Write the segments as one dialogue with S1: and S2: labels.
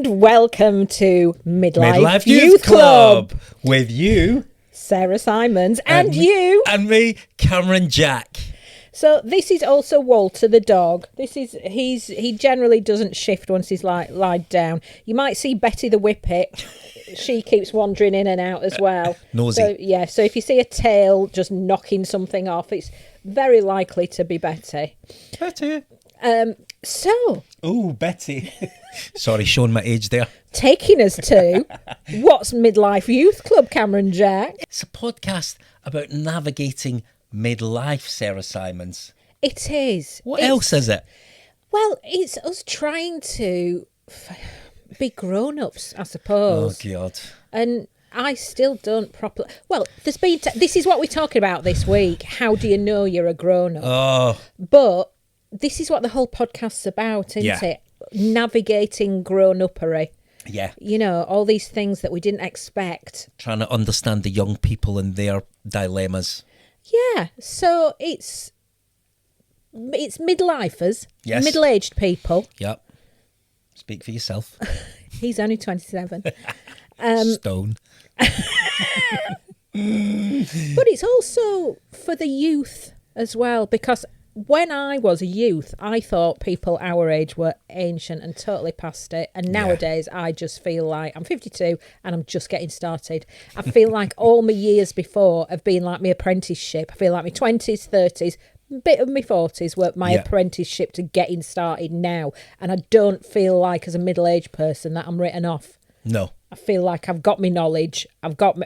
S1: And welcome to
S2: Midlife Youth Club with you,
S1: Sarah Simons, and you.
S2: And me, Cameron Jack.
S1: So this is also Walter the dog. He generally doesn't shift once he's lied down. You might see Betty the Whippet. She keeps wandering in and out as well.
S2: Nosy.
S1: So if you see a tail just knocking something off, it's very likely to be Betty.
S2: Betty.
S1: Oh,
S2: Betty. Sorry, showing my age there.
S1: Taking us to what's Midlife Youth Club, Cameron Jack?
S2: It's a podcast about navigating midlife, Sarah Simons.
S1: It is.
S2: What else is it?
S1: Well, it's us trying to be grown-ups, I suppose.
S2: Oh, God.
S1: And I still don't properly... Well, there's been... This is what we're talking about this week. How do you know you're a grown-up?
S2: Oh.
S1: But this is what the whole podcast's about, isn't it? Navigating grown-uppery.
S2: Yeah.
S1: You know, all these things that we didn't expect.
S2: Trying to understand the young people and their dilemmas.
S1: Yeah, so it's midlifers,
S2: yes.
S1: Middle-aged people.
S2: Yep. Speak for yourself.
S1: He's only 27.
S2: Stone.
S1: But it's also for the youth as well, because when I was a youth, I thought people our age were ancient and totally past it. And nowadays, I just feel like I'm 52 and I'm just getting started. I feel like all my years before have been like my apprenticeship. I feel like my 20s, 30s, bit of my 40s were my apprenticeship to getting started now. And I don't feel like as a middle-aged person that I'm written off.
S2: No.
S1: I feel like I've got my knowledge, I've got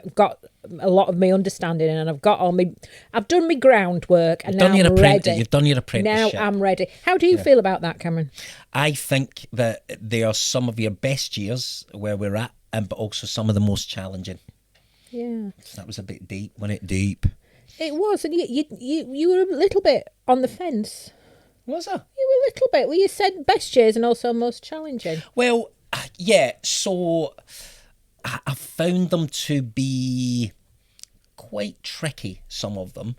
S1: a lot of my understanding, and I've done my groundwork, and now I'm ready.
S2: You've done your apprenticeship.
S1: Now I'm ready. How do you feel about that, Cameron?
S2: I think that they are some of your best years where we're at, but also some of the most challenging.
S1: Yeah.
S2: That was a bit deep, wasn't it? Deep.
S1: It was, and you were a little bit on the fence.
S2: Was I?
S1: You were a little bit. Well, you said best years and also most challenging.
S2: Well, yeah, so I found them to be quite tricky, some of them.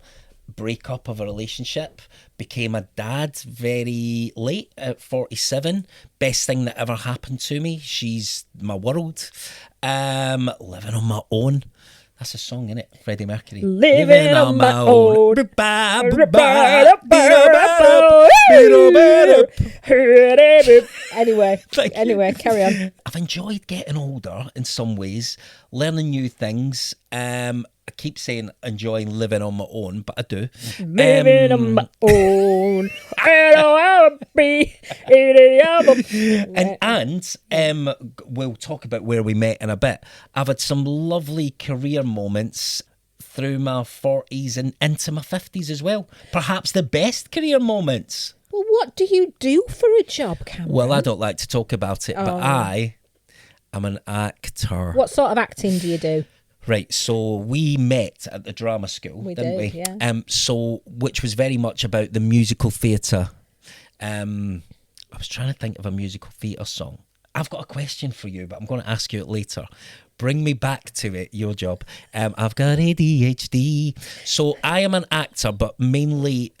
S2: Breakup of a relationship, became a dad very late at 47. Best thing that ever happened to me. She's my world. Living on my own. That's a song, isn't it? Freddie Mercury.
S1: Living on my own. Anyway, carry on.
S2: I've enjoyed getting older in some ways, learning new things. I keep saying enjoying living on my own, but I do.
S1: Living on my own. I don't want to be
S2: and we'll talk about where we met in a bit. I've had some lovely career moments through my 40s and into my 50s as well. Perhaps the best career moments.
S1: Well, what do you do for a job, Cameron?
S2: Well, I don't like to talk about it, but I am an actor.
S1: What sort of acting do you do?
S2: Right, so we met at the drama school, didn't we?
S1: Yeah.
S2: Which was very much about the musical theatre. I was trying to think of a musical theatre song. I've got a question for you, but I'm going to ask you it later. Bring me back to it, your job. I've got ADHD. So I am an actor, but mainly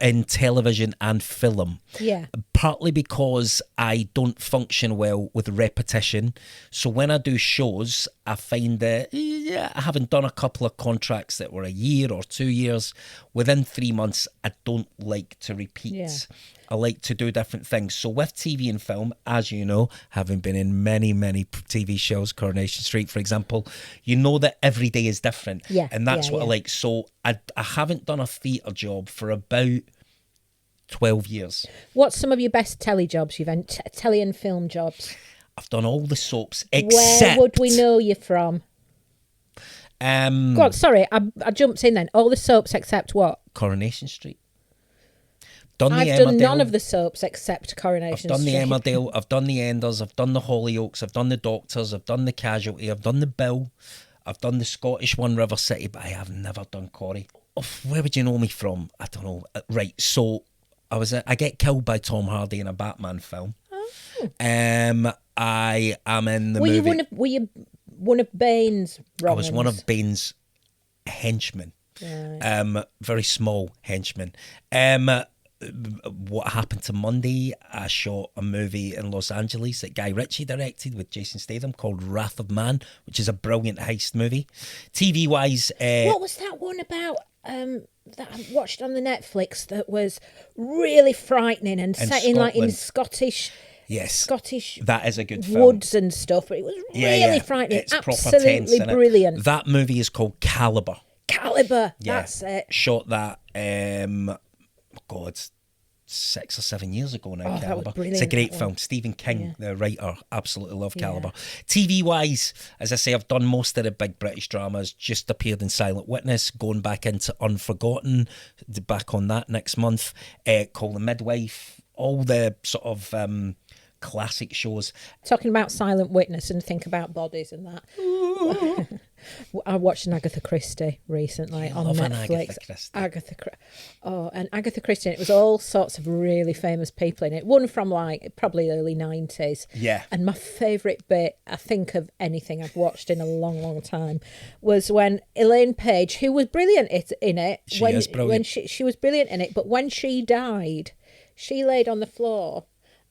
S2: in television and film.
S1: Yeah.
S2: Partly because I don't function well with repetition. So when I do shows, I find that I haven't done a couple of contracts that were a year or 2 years. Within 3 months, I don't like to repeat. Yeah. I like to do different things. So with TV and film, as you know, having been in many, many TV shows, Coronation Street, for example, you know that every day is different.
S1: Yeah.
S2: And that's what I like. So I haven't done a theatre job for about 12 years.
S1: What's some of your best telly jobs you've done? Telly and film jobs?
S2: I've done all the soaps except...
S1: Where would we know you from? Go on, sorry, I jumped in then. All the soaps except what?
S2: Coronation Street.
S1: I've done none of the soaps except Coronation Street.
S2: I've done the Emmerdale, I've done the Enders, I've done the Hollyoaks, I've done the Doctors, I've done the Casualty, I've done the Bill, I've done the Scottish one, River City, but I have never done Corrie. Oh, where would you know me from? I don't know. Right, so I get killed by Tom Hardy in a Batman film.
S1: Oh.
S2: I am in the movie.
S1: Were you one of Bane's Romans?
S2: I was one of Bane's henchmen. Right. Very small henchmen. What Happened to Monday. I shot a movie in Los Angeles that Guy Ritchie directed with Jason Statham called Wrath of Man, which is a brilliant heist movie. TV wise,
S1: what was that one about that I watched on the Netflix that was really frightening and set in like in Scottish?
S2: Yes,
S1: Scottish.
S2: That is a good film.
S1: Woods and stuff, but it was really frightening. It's absolutely proper tense, brilliant.
S2: That movie is called Caliber.
S1: Caliber, that's it.
S2: Shot that. God, 6 or 7 years ago now. Caliber. It's a great film. Stephen King, the writer, absolutely love Caliber. TV wise, as I say, I've done most of the big British dramas. Just appeared in Silent Witness, going back into Unforgotten, back on that next month. Call the Midwife, all the sort of classic shows.
S1: Talking about Silent Witness and think about bodies and that. I watched an Agatha Christie recently on Netflix. Agatha Christie. It was all sorts of really famous people in it. One from like probably early 90s.
S2: Yeah.
S1: And my favourite bit, I think, of anything I've watched in a long, long time, was when Elaine Page, who was brilliant in it, she was brilliant in it, but when she died, she laid on the floor.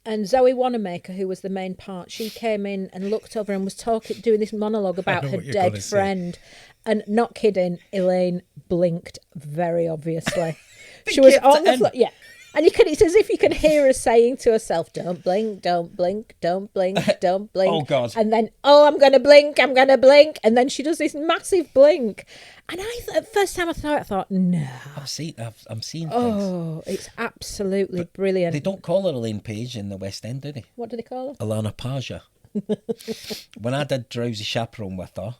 S1: And Zoe Wanamaker, who was the main part, she came in and looked over and was doing this monologue about her dead friend. And not kidding, Elaine blinked very obviously. She was on the floor. Yeah. And it's as if you can hear her saying to herself, don't blink, don't blink, don't blink, don't blink.
S2: Oh, God.
S1: And then, I'm going to blink, I'm going to blink. And then she does this massive blink. And first time I thought, no.
S2: I'm seeing things.
S1: Oh, it's absolutely brilliant.
S2: They don't call her Elaine Page in the West End, do they?
S1: What do they call her?
S2: Alana Paja. When I did Drowsy Chaperone with her,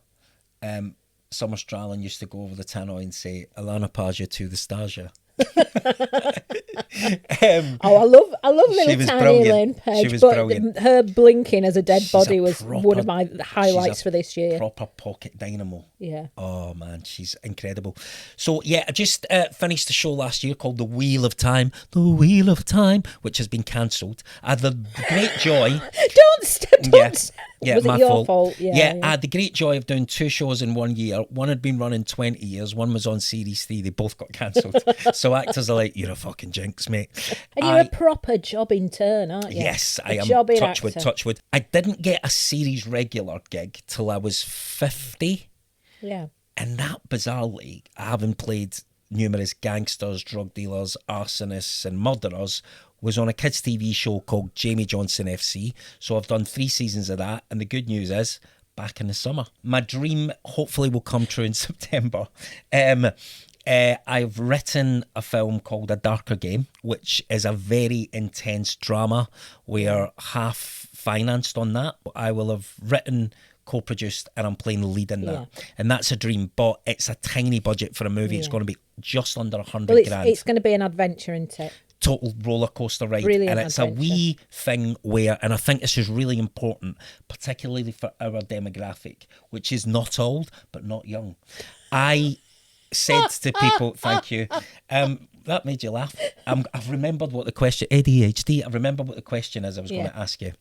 S2: Summer Strallen used to go over the tannoy and say, Alana Paja to the Stasia.
S1: I love little tiny Elaine Page, but her blinking as a dead body was one of my highlights for this year.
S2: Proper pocket dynamo.
S1: Yeah.
S2: Oh man, she's incredible. So yeah, I just finished a show last year called The Wheel of Time, which has been cancelled. I had the great joy.
S1: Don't.
S2: Yeah,
S1: was
S2: my
S1: it your fault?
S2: Yeah, I had the great joy of doing 2 shows in 1 year. One had been running 20 years. One was on Series 3. They both got cancelled. So actors are like, you're a fucking jinx, mate.
S1: And you're a proper jobbing turn, aren't you?
S2: Yes, I am. Touch wood. I didn't get a series regular gig till I was 50.
S1: Yeah.
S2: And that, bizarrely, having played numerous gangsters, drug dealers, arsonists and murderers, was on a kids' TV show called Jamie Johnson FC. So I've done 3 seasons of that. And the good news is, back in the summer. My dream hopefully will come true in September. I've written a film called A Darker Game, which is a very intense drama. We are half financed on that. I will have written, co-produced, and I'm playing the lead in that. Yeah. And that's a dream, but it's a tiny budget for a movie. Yeah. It's going to be just under 100 grand.
S1: It's going to be an adventure, isn't it?
S2: Total roller coaster ride.
S1: Brilliant
S2: and it's
S1: adventure.
S2: A wee thing where, and I think this is really important, particularly for our demographic, which is not old, but not young. I said to people, thank you. That made you laugh. I've remembered what the question, ADHD, I remember what the question is I was going to ask you.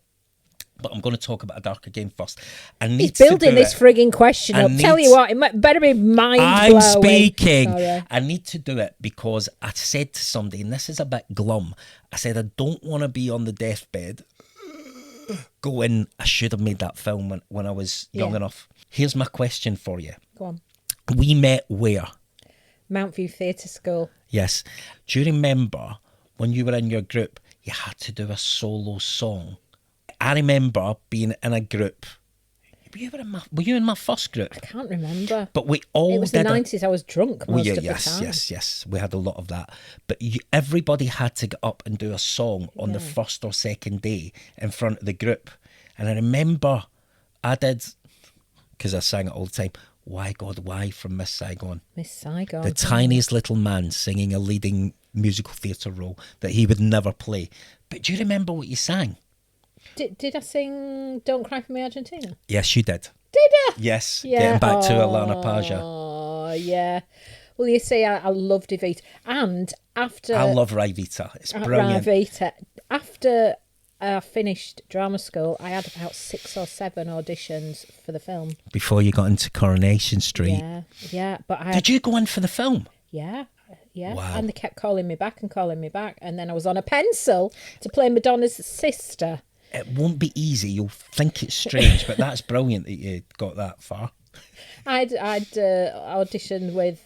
S2: But I'm going to talk about A Darker Game first.
S1: He's building this frigging question up. Tell you what, it better be mind-blowing.
S2: I'm speaking. Sorry. I need to do it because I said to somebody, and this is a bit glum, I said, I don't want to be on the deathbed going, I should have made that film when I was young enough. Here's my question for you.
S1: Go on.
S2: We met where?
S1: Mountview Theatre School.
S2: Yes. Do you remember when you were in your group, you had to do a solo song? I remember being in a group. Were you in my first group?
S1: I can't remember.
S2: But we all
S1: It was the 90s. I was drunk most of the time.
S2: Yes. We had a lot of that. But everybody had to get up and do a song on the first or second day in front of the group. And I remember I did, because I sang it all the time, Why God Why from Miss Saigon.
S1: Miss Saigon.
S2: The tiniest little man singing a leading musical theatre role that he would never play. But do you remember what you sang?
S1: Did I sing Don't Cry For Me Argentina?
S2: Yes, you did.
S1: Did I?
S2: Yes, yeah. Getting back to Alana Paja.
S1: Oh, yeah. Well, you see, I love Evita. And after...
S2: I love Rivita. It's brilliant.
S1: Rivita. After I finished drama school, I had about 6 or 7 auditions for the film.
S2: Before you got into Coronation Street?
S1: Yeah. But
S2: Did you go in for the film?
S1: Yeah. Yeah,
S2: Wow.
S1: and they kept calling me back, and then I was on a pencil to play Madonna's sister.
S2: It won't be easy. You'll think it's strange, but that's brilliant that you got that far.
S1: I'd auditioned with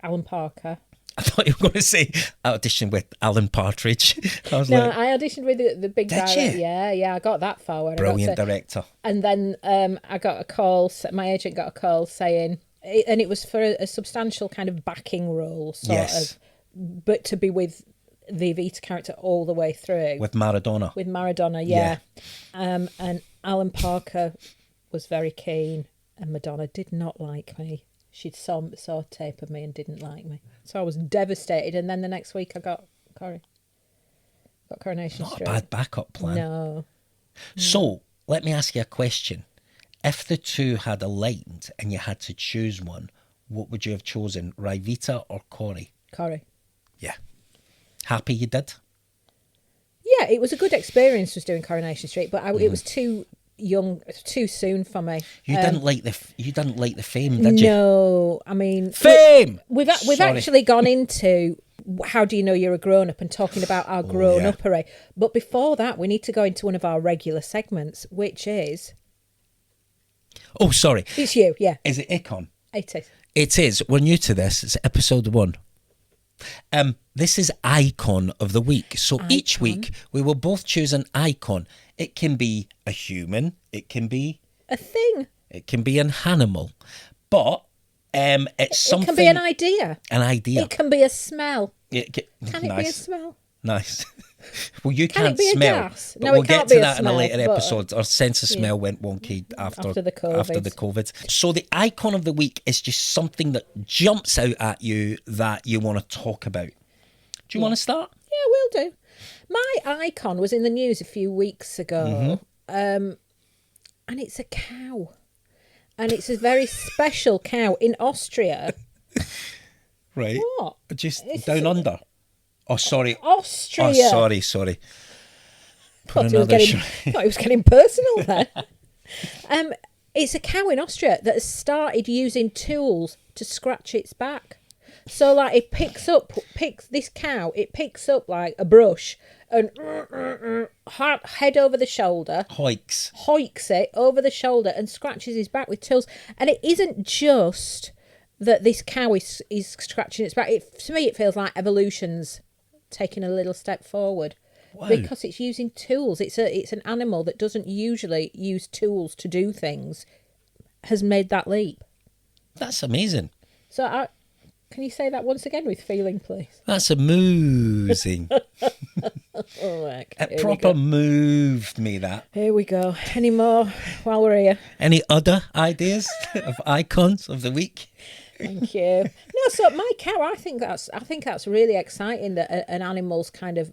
S1: Alan Parker.
S2: I thought you were going to say audition with Alan Partridge. I was
S1: No,
S2: like,
S1: I auditioned with the big
S2: Did
S1: director.
S2: you?
S1: Yeah, I got that far.
S2: brilliant director.
S1: And then I got a call. My agent got a call saying, and it was for a substantial kind of backing role, sort of, but to be with the Evita character all the way through.
S2: With Maradona.
S1: With Maradona, yeah. And Alan Parker was very keen, and Madonna did not like me. She saw a tape of me and didn't like me. So I was devastated. And then the next week I got Coronation
S2: Not
S1: Street.
S2: a bad backup plan.
S1: No.
S2: So, let me ask you a question. If the two had aligned and you had to choose one, what would you have chosen, Rivita or Corey?
S1: Corrie.
S2: Yeah. Happy you did?
S1: Yeah, it was a good experience just doing Coronation Street, but it was too young, too soon for me.
S2: You didn't like the fame, did you?
S1: No, I mean
S2: Fame.
S1: We've
S2: Sorry.
S1: actually gone into how do you know you're a grown up and talking about our grown up array. But before that, we need to go into one of our regular segments, which is
S2: Oh, sorry.
S1: it's you, yeah.
S2: Is it Icon?
S1: It is.
S2: It is. We're new to this. It's episode 1. This is Icon of the Week. So each week we will both choose an icon. It can be a human. It can be
S1: A thing.
S2: It can be an animal. But it's something.
S1: It can be an idea.
S2: An idea.
S1: It can be a smell. Can it be a
S2: Nice.
S1: smell?
S2: Nice. Well, you
S1: Can it
S2: can't
S1: be a
S2: smell.
S1: gas?
S2: But
S1: No,
S2: we'll
S1: it
S2: get
S1: can't
S2: to
S1: be a
S2: that in a
S1: smell,
S2: later
S1: but-
S2: episode. Our sense of smell went wonky after
S1: After the COVID.
S2: So the icon of the week is just something that jumps out at you that you want to talk about. Do you want to start?
S1: Yeah, we'll do. My icon was in the news a few weeks ago, and it's a cow. And it's a very special cow in Austria.
S2: Right.
S1: What?
S2: Just down under. Oh, sorry.
S1: Austria.
S2: Oh, sorry.
S1: Thought he was getting personal there. It's a cow in Austria that has started using tools to scratch its back. So, like, it picks up like a brush and head over the shoulder, hoiks it over the shoulder and scratches his back with tools. And it isn't just that this cow is scratching its back. To me, it feels like evolution's taking a little step forward.
S2: Wow.
S1: Because it's using tools. It's an animal that doesn't usually use tools to do things, has made that leap.
S2: That's amazing.
S1: So can you say that once again with feeling, please?
S2: That's amazing. It proper moved me, that.
S1: Here we go. Any more while we're here?
S2: Any other ideas of icons of the week?
S1: Thank you. No, so my cow, I think that's really exciting that an animal's kind of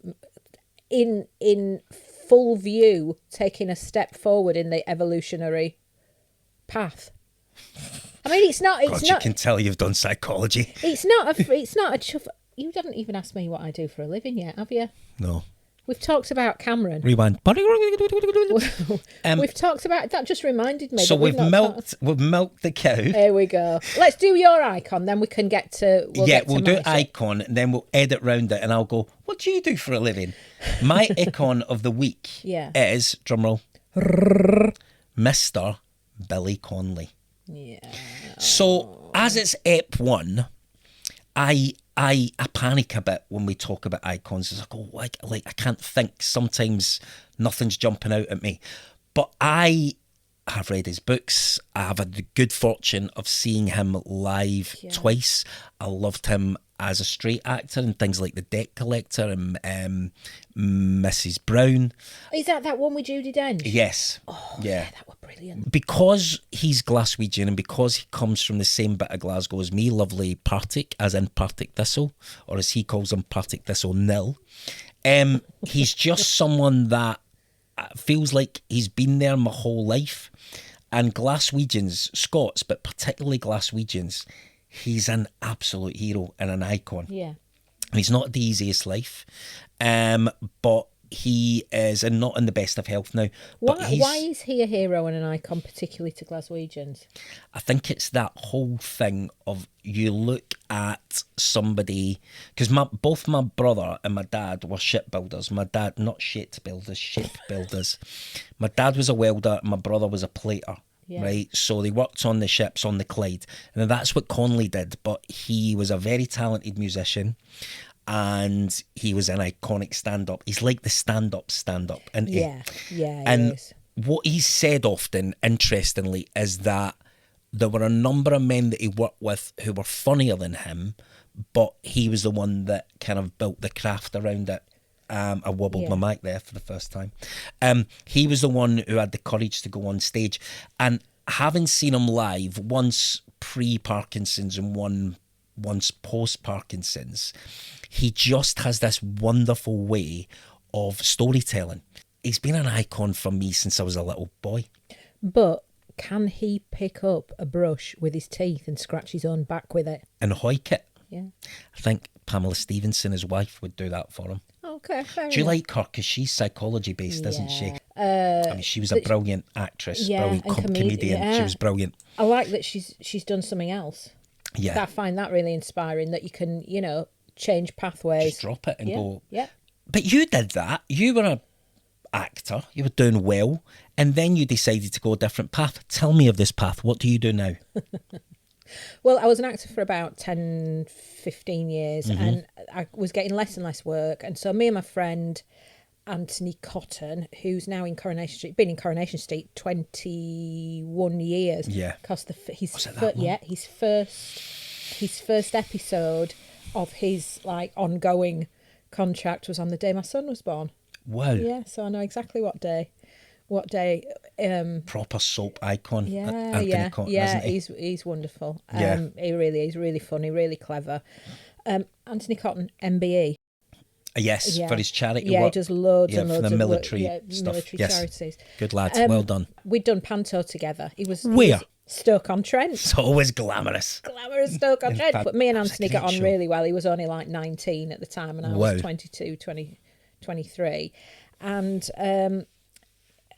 S1: in full view taking a step forward in the evolutionary path. I mean, it's not.
S2: You can tell you've done psychology.
S1: It's not a chuff. You haven't even asked me what I do for a living yet, have you?
S2: No.
S1: We've talked about Cameron.
S2: Rewind.
S1: We've talked about that. Just reminded me.
S2: So
S1: that
S2: we've milked the cow.
S1: Here we go. Let's do your icon, then we can get to.
S2: We'll do icon, and then we'll edit round it, and I'll go, what do you do for a living? My icon of the week is, drumroll, Mr. Billy Connolly.
S1: Yeah.
S2: So as it's Ep 1, I panic a bit when we talk about icons. It's like, I can't think. Sometimes nothing's jumping out at me. But I have read his books. I have had the good fortune of seeing him live twice. I loved him as a straight actor in things like The Debt Collector and Mrs. Brown.
S1: Is that one with Judi Dench?
S2: Yes.
S1: Oh, yeah, that was brilliant.
S2: Because he's Glaswegian and because he comes from the same bit of Glasgow as me, lovely Partick, as in Partick Thistle, or as he calls him, Partick Thistle Nil, he's just someone that feels like he's been there my whole life. And Glaswegians, Scots, but particularly Glaswegians, he's an absolute hero and an icon.
S1: Yeah.
S2: He's not the easiest life, but he is not in the best of health now. But
S1: Why is he a hero and an icon, particularly to Glaswegians?
S2: I think it's that whole thing of you look at somebody, because both my brother and my dad were shipbuilders. My dad, not shit builders, shipbuilders. My dad was a welder, my brother was a plater. Yeah. Right, so they worked on the ships on the Clyde, and that's what Conley did. But he was a very talented musician, and he was an iconic stand-up. He's like the stand-up, isn't he?
S1: Yeah.
S2: And what he said often, interestingly, is that there were a number of men that he worked with who were funnier than him, but he was the one that kind of built the craft around it. I wobbled my mic there for the first time. He was the one who had the courage to go on stage. And having seen him live, once pre-Parkinson's and once post-Parkinson's, he just has this wonderful way of storytelling. He's been an icon for me since I was a little boy.
S1: But can he pick up a brush with his teeth and scratch his own back with it?
S2: And hoik it?
S1: Yeah.
S2: I think Pamela Stevenson, his wife, would do that for him.
S1: Okay, fair enough.
S2: Do you like her? Because she's psychology based, isn't she? I mean, she was a brilliant actress, brilliant comedian. Yeah. She was brilliant.
S1: I like that she's done something else.
S2: Yeah.
S1: I find that really inspiring, that you can, change pathways.
S2: Just drop it and go.
S1: Yeah.
S2: But you did that. You were an actor. You were doing well. And then you decided to go a different path. Tell me of this path. What do you do now?
S1: Well, I was an actor for about 10, 15 years, and I was getting less and less work. And so me and my friend, Anthony Cotton, who's now in Coronation Street, been in Coronation Street 21 years.
S2: Yeah.
S1: Because his first episode of his ongoing contract was on the day my son was born.
S2: Wow.
S1: Yeah, so I know exactly what day.
S2: Proper soap icon.
S1: Anthony
S2: Cotton, isn't he?
S1: He's wonderful.
S2: He
S1: really is, really funny, really clever. Anthony Cotton, MBE.
S2: Yes, for his charity
S1: work.
S2: Yeah,
S1: he does loads and loads
S2: for the
S1: of
S2: military
S1: work,
S2: stuff.
S1: Military charities.
S2: Good lad, well done.
S1: We'd done Panto together. He was Stoke-on-Trent.
S2: It's always glamorous.
S1: Glamorous Stoke-on-Trent. But me and Anthony got on really well. He was only 19 at the time, and I was 22, 23. And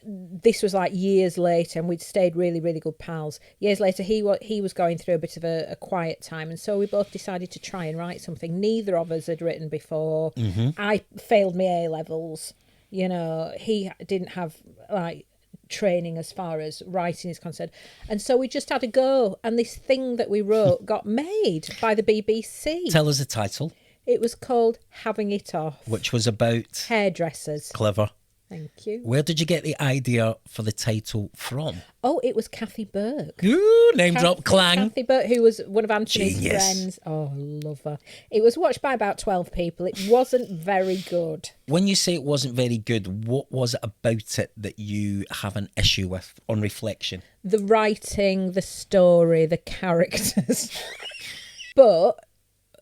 S1: this was years later, and we'd stayed really, really good pals. Years later, he was going through a bit of a quiet time, and so we both decided to try and write something. Neither of us had written before. I failed my A-levels. He didn't have training as far as writing is concerned, and so we just had a go. And this thing that we wrote got made by the BBC.
S2: Tell us the title.
S1: It was called Having It Off,
S2: which was about
S1: hairdressers.
S2: Clever.
S1: Thank you.
S2: Where did you get the idea for the title from?
S1: Oh, it was Kathy Burke.
S2: Ooh, drop clang.
S1: Kathy Burke, who was one of Anthony's
S2: Genius.
S1: friends. Oh, love her. It was watched by about 12 people. It wasn't very good.
S2: When you say it wasn't very good, what was it about it that you have an issue with on reflection?
S1: The writing, the story, the characters. But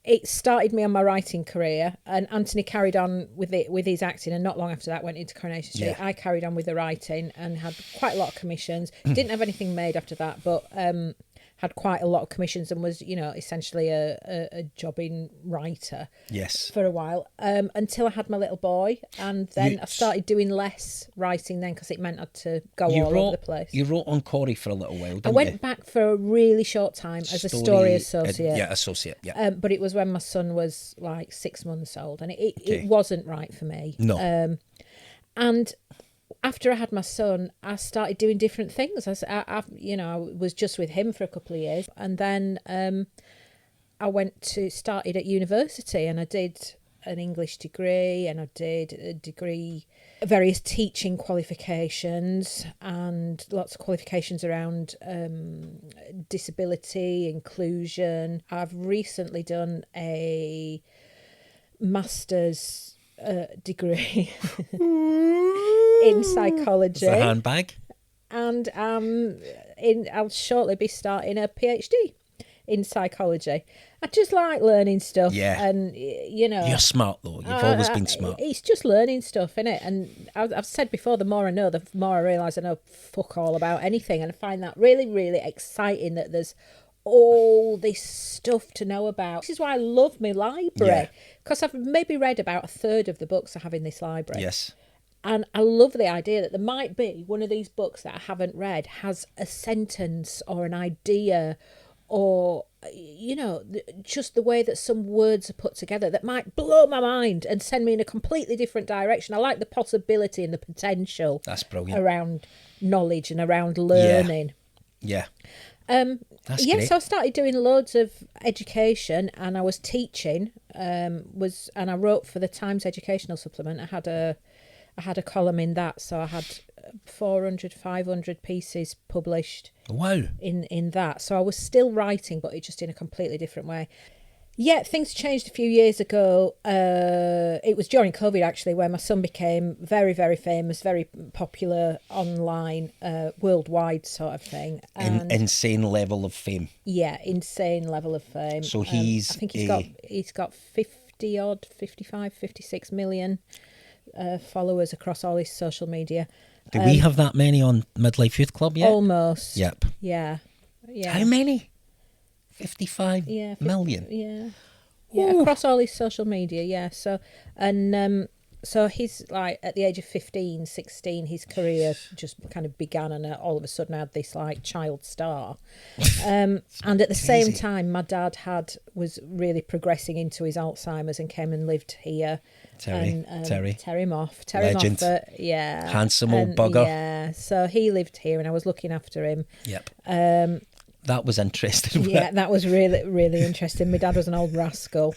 S1: it started me on my writing career, and Anthony carried on with his acting, and not long after that went into Coronation Street.
S2: Yeah.
S1: I carried on with the writing and had quite a lot of commissions. Didn't have anything made after that, but had quite a lot of commissions and was, essentially a jobbing writer.
S2: Yes.
S1: For a while, until I had my little boy, and then I started doing less writing then, because it meant I had to go all over the place.
S2: You wrote on Corrie for a little while, didn't you?
S1: I went back for a really short time as a story associate.
S2: Associate,
S1: but it was when my son was 6 months old, and it wasn't right for me.
S2: No.
S1: And after I had my son, I started doing different things. I was just with him for a couple of years, and then I started at university, and I did an English degree, and I did a degree, various teaching qualifications, and lots of qualifications around disability, inclusion. I've recently done a master's degree in psychology.
S2: It's a handbag.
S1: And I'll shortly be starting a PhD in psychology. I just like learning stuff.
S2: Yeah.
S1: And,
S2: You're smart, though. You've always been smart.
S1: It's just learning stuff, innit? And I've said before, the more I know, the more I realise I know fuck all about anything. And I find that really, really exciting, that there's all this stuff to know about. This is why I love my library, because I've maybe read about a third of the books I have in this library.
S2: Yes.
S1: And I love the idea that there might be one of these books that I haven't read has a sentence or an idea or, just the way that some words are put together that might blow my mind and send me in a completely different direction. I like the possibility and the potential.
S2: That's brilliant.
S1: Around knowledge and around learning.
S2: Yeah.
S1: That's great. So I started doing loads of education, and I was teaching. And I wrote for the Times Educational Supplement. I had a column in that, so I had 400, 500 pieces published.
S2: Wow.
S1: In that, so I was still writing, but it just in a completely different way. Yeah, things changed a few years ago. It was during COVID, actually, where my son became very, very famous, very popular online, worldwide sort of thing. And
S2: insane level of fame.
S1: Yeah, insane level of fame.
S2: So
S1: I think he's got 50 odd, 55, 56 million followers across all his social media.
S2: Do we have that many on Midlife Youth Club yet?
S1: Almost.
S2: Yep.
S1: Yeah.
S2: How many? 55 million.
S1: Yeah, across all his social media. Yeah. So he's like at the age of 15, 16, his career just kind of began, and all of a sudden I had this like child star. And at the same time, my dad was really progressing into his Alzheimer's and came and lived here. Terry
S2: Legend.
S1: Moffat, yeah.
S2: Handsome old bugger.
S1: Yeah, so he lived here and I was looking after him.
S2: Yep. That was interesting.
S1: Yeah, that was really, really interesting. My dad was an old rascal.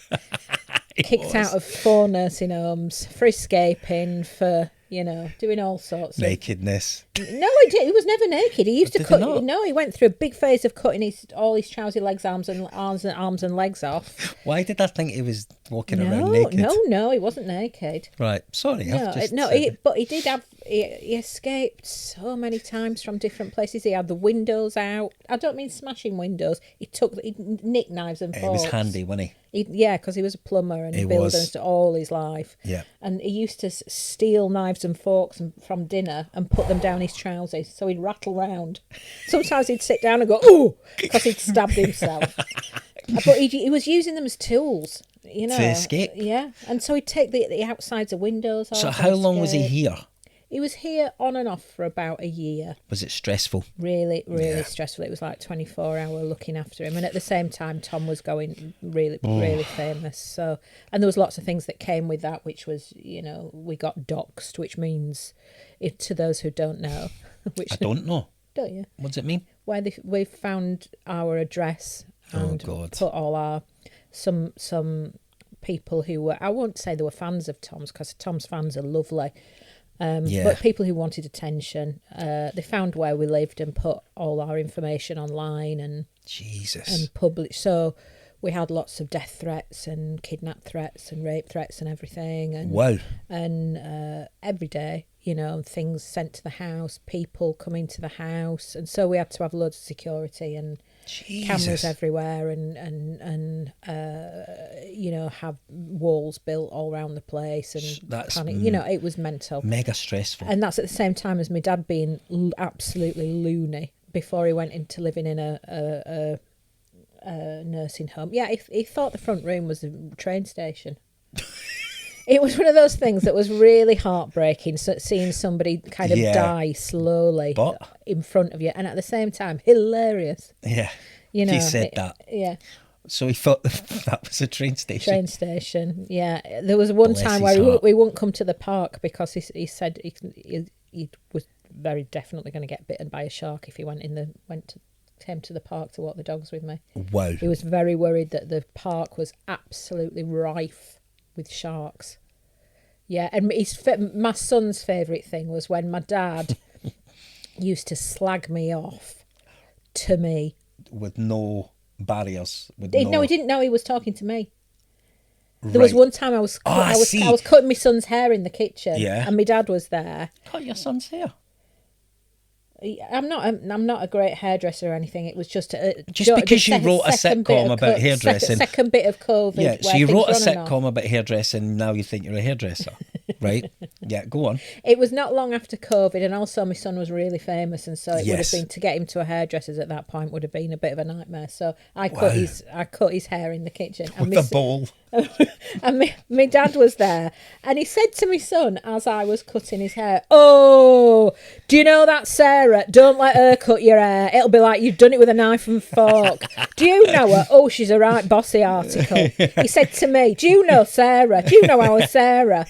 S1: Kicked out of 4 nursing homes for escaping, for, doing all sorts
S2: nakedness.
S1: No, he was never naked. He used to cut. No, he went through a big phase of cutting all his trouser legs, arms and legs off.
S2: Why did I think he was walking around naked?
S1: No, he wasn't naked.
S2: Right, sorry.
S1: But he did have. He escaped so many times from different places. He had the windows out. I don't mean smashing windows. He nicked knives and forks.
S2: It was handy, wasn't he?
S1: Because he was a plumber and builder all his life.
S2: Yeah.
S1: And he used to steal knives and forks from dinner and put them down his trousers, so he'd rattle round. Sometimes he'd sit down and go, "Ooh," because he'd stabbed himself. But he was using them as tools,
S2: to escape.
S1: Yeah, and so he'd take the outsides of windows off.
S2: So how long was he here?
S1: He was here on and off for about a year.
S2: Was it stressful?
S1: Really, really stressful. It was like 24-hour looking after him. And at the same time, Tom was going really, really famous. So, and there was lots of things that came with that, which was, we got doxed, which means, to those who don't know. Which
S2: I don't know.
S1: Don't you?
S2: What does it mean?
S1: Where we found our address and put all our, some people who were, I won't say they were fans of Tom's, because Tom's fans are lovely. But people who wanted attention, they found where we lived and put all our information online and published. So we had lots of death threats and kidnap threats and rape threats and everything. And,
S2: wow!
S1: And every day, things sent to the house, people coming to the house, and so we had to have loads of security and cameras everywhere, and have walls built all around the place, and panic. It was mental,
S2: mega stressful.
S1: And that's at the same time as my dad being absolutely loony before he went into living in a nursing home. Yeah, he thought the front room was a train station. It was one of those things that was really heartbreaking, seeing somebody kind of die slowly in front of you, and at the same time, hilarious.
S2: Yeah, he said that.
S1: Yeah.
S2: So he thought that was a train station.
S1: Train station, yeah. There was one time where we wouldn't come to the park because he said he was very definitely going to get bitten by a shark if he came to the park to walk the dogs with me.
S2: Wow.
S1: He was very worried that the park was absolutely rife with sharks. Yeah, and my son's favourite thing was when my dad used to slag me off to me.
S2: With no barriers?
S1: No, he didn't know he was talking to me. There was one time I was cutting my son's hair in the kitchen, and my dad was there.
S2: Cut your son's hair?
S1: I'm not a great hairdresser or anything. It was just
S2: because you wrote a sitcom about hairdressing.
S1: Second bit of COVID.
S2: Yeah, so you wrote a sitcom about hairdressing. Now you think you're a hairdresser, right? Right? Yeah, go on.
S1: It was not long after COVID, and also my son was really famous, and so it would have
S2: Yes.
S1: been, to get him to a hairdresser's at that point would have been a bit of a nightmare. So I
S2: Wow.
S1: cut his hair in the kitchen.
S2: With the bowl.
S1: And my dad was there, and he said to my son as I was cutting his hair, "Oh, do you know that Sarah? Don't let her cut your hair. It'll be like you've done it with a knife and fork. Do you know her? Oh, she's a right bossy article." He said to me, "Do you know Sarah? Do you know our Sarah?"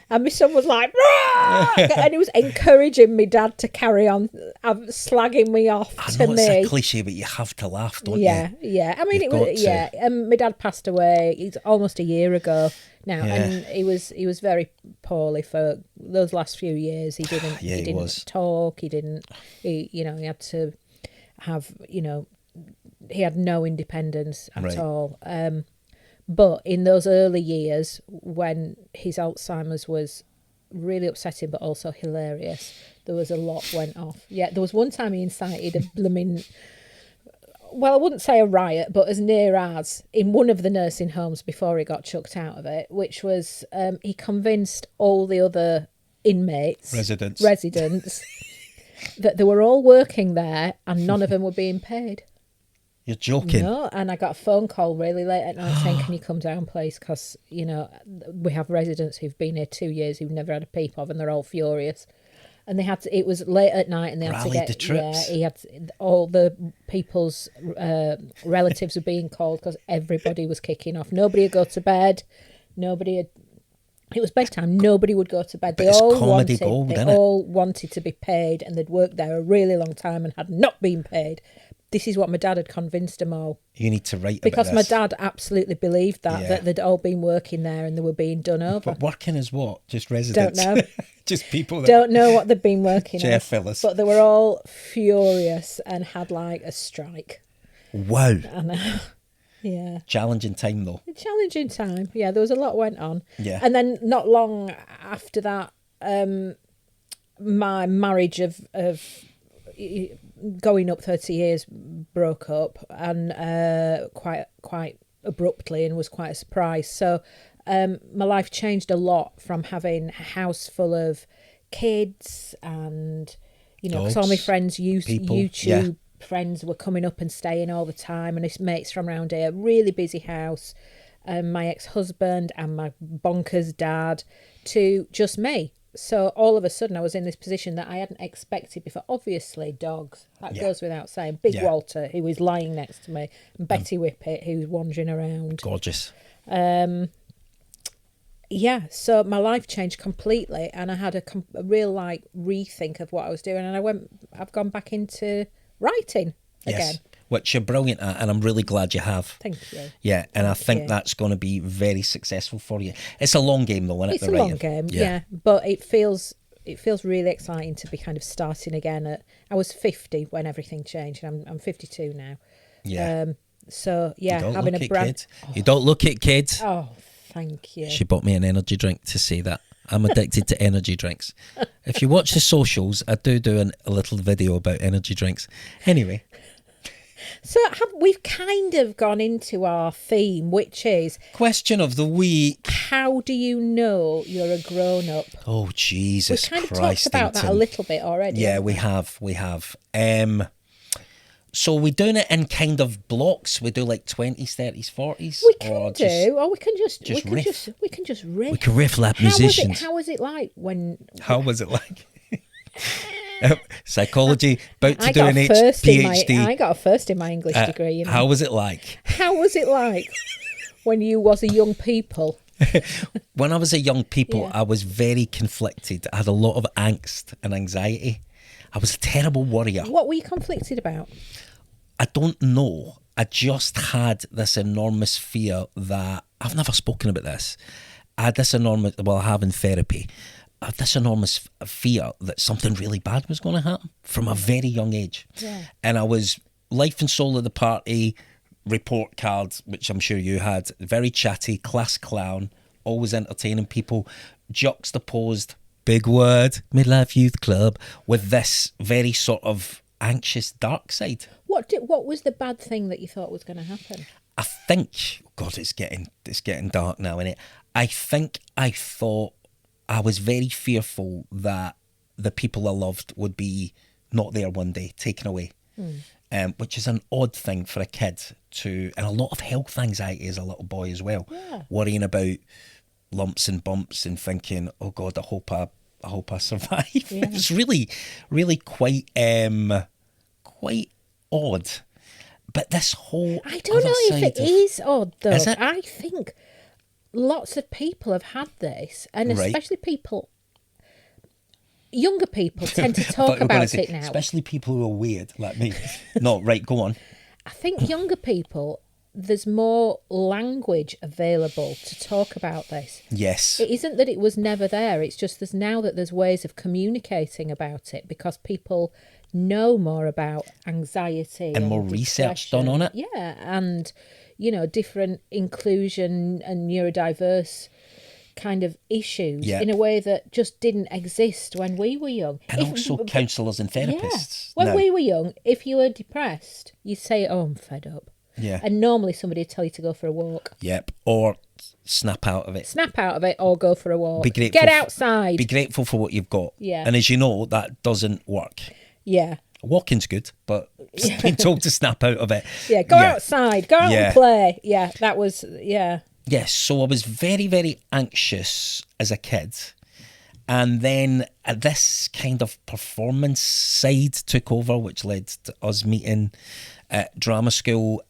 S1: And my son was like, "Rah!" And he was encouraging my dad to carry on slagging me off
S2: I
S1: to
S2: know
S1: me.
S2: it's a cliche, but you have to laugh, don't you?
S1: Yeah. I mean,
S2: You've
S1: it was
S2: got to.
S1: yeah. My dad passed away. It's almost a year ago now,
S2: Yeah.
S1: and he was very poorly for those last few years. He didn't.
S2: Yeah, he
S1: didn't
S2: was.
S1: talk. He didn't. He had to have. He had no independence at
S2: Right.
S1: all. But in those early years, when his Alzheimer's was really upsetting but also hilarious, there was a lot went off. Yeah, there was one time he incited a blooming, well, I wouldn't say a riot, but as near as, in one of the nursing homes before he got chucked out of it, which was he convinced all the other inmates,
S2: Residents.
S1: that they were all working there and none of them were being paid.
S2: You're joking.
S1: No, and I got a phone call really late at night saying, "Can you come down, please? Because, we have residents who've been here 2 years who've never had a peep of, and they're all furious." And they had to, it was late at night, and they had to
S2: Rallied
S1: get
S2: the troops.
S1: Yeah, he had to, all the people's relatives were being called because everybody was kicking off. Nobody would go to bed. It was bedtime. Nobody would go to bed.
S2: But it's comedy gold,
S1: they
S2: isn't it?
S1: all wanted to be paid, and they'd worked there a really long time and had not been paid. This is what my dad had convinced them all.
S2: You need to write
S1: Because
S2: about
S1: my
S2: this.
S1: dad absolutely believed that they'd all been working there and they were being done over.
S2: But working as what? Just residents?
S1: Don't know.
S2: Just people that...
S1: Don't know what they'd been working on.
S2: Jeff Phillips.
S1: But they were all furious and had like a strike.
S2: Wow.
S1: I know. Yeah.
S2: Challenging time, though.
S1: A challenging time. Yeah, there was a lot went on.
S2: Yeah.
S1: And then not long after that, my marriage of going up 30 years broke up, and quite abruptly, and was quite a surprise. So my life changed a lot from having a house full of kids and, because all my
S2: Dogs,
S1: friends
S2: people,
S1: YouTube friends were coming up and staying all the time, and his mates from around here, really busy house, my ex-husband and my bonkers dad, to just me. So all of a sudden I was in this position that I hadn't expected before. Obviously dogs, that goes without saying. Big Walter, who was lying next to me, and Betty Whippet, who was wandering around.
S2: Gorgeous.
S1: So my life changed completely, and I had a real rethink of what I was doing, and I've gone back into writing again.
S2: Yes. Which you're brilliant at, and I'm really glad you have.
S1: Thank you.
S2: Yeah, and I think that's going to be very successful for you. It's a long game, though, isn't it?
S1: It's a long game, yeah. But it feels really exciting to be kind of starting again. I was 50 when everything changed, and I'm 52 now.
S2: Yeah.
S1: So yeah,
S2: You don't
S1: having
S2: look
S1: a
S2: it,
S1: brand.
S2: kid. You don't look it, kid.
S1: Oh, thank you.
S2: She bought me an energy drink to say that. I'm addicted to energy drinks. If you watch the socials, I do a little video about energy drinks. Anyway.
S1: So we've kind of gone into our theme, which is...
S2: Question of the week.
S1: How do you know you're a grown-up?
S2: Oh, Jesus Christ.
S1: We kind of talked about that a little bit already.
S2: Yeah, we have. So we're doing it in kind of blocks. We do like 20s, 30s, 40s.
S1: We can do, or we can just
S2: riff.
S1: We can just riff.
S2: We can riff like musicians.
S1: How was it like when...
S2: How was it like? Psychology, about to
S1: I
S2: do
S1: got
S2: an
S1: a first
S2: PhD.
S1: I got a first in my English degree.
S2: How was it like?
S1: How was it like when you was a young people?
S2: When I was a young people, I was very conflicted. I had a lot of angst and anxiety. I was a terrible worrier.
S1: What were you conflicted about?
S2: I don't know. I just had this enormous fear that... I've never spoken about this. I had this enormous... Well, I have in therapy. I had this enormous fear that something really bad was going to happen from a very young age.
S1: Yeah.
S2: And I was life and soul of the party, report cards, which I'm sure you had, very chatty, class clown, always entertaining people, juxtaposed, big word, Midlife Youth Club, with this very sort of anxious dark side.
S1: What was the bad thing that you thought was going to happen?
S2: I think, God, it's getting dark now, isn't it? I think I thought I was very fearful that the people I loved would be not there one day, taken away. Which is an odd thing for a kid to, and a lot of health anxiety as a little boy as well.
S1: Yeah.
S2: Worrying about lumps and bumps and thinking, oh God, I hope I survive.
S1: Yeah.
S2: It's really, really quite odd. But this whole
S1: I don't know if it is odd though.
S2: Is it?
S1: I think lots of people have had this, and
S2: Right.
S1: especially younger people tend to talk about it now.
S2: Especially people who are weird like me. No, right, go on.
S1: I think younger people, there's more language available to talk about this.
S2: Yes.
S1: It isn't that it was never there. It's just there's ways of communicating about it because people know more about anxiety
S2: And more research done on it.
S1: Yeah, and different inclusion and neurodiverse kind of issues in a way that just didn't exist when we were young.
S2: And also counsellors and therapists.
S1: Yeah. When
S2: now.
S1: we were young, if you were depressed, you'd say, "Oh, I'm fed up."
S2: Yeah.
S1: And normally somebody would tell you to go for a walk.
S2: Yep. Or snap out of it.
S1: Snap out of it or go for a walk.
S2: Be grateful.
S1: Get outside.
S2: Be grateful for what you've got.
S1: Yeah.
S2: And as you know, that doesn't work.
S1: Yeah.
S2: Walking's good, but being told to snap out of it.
S1: Yeah, go outside. Go out and play. Yeah, that was,
S2: Yes, so I was very, very anxious as a kid. And then this kind of performance side took over, which led to us meeting at drama school.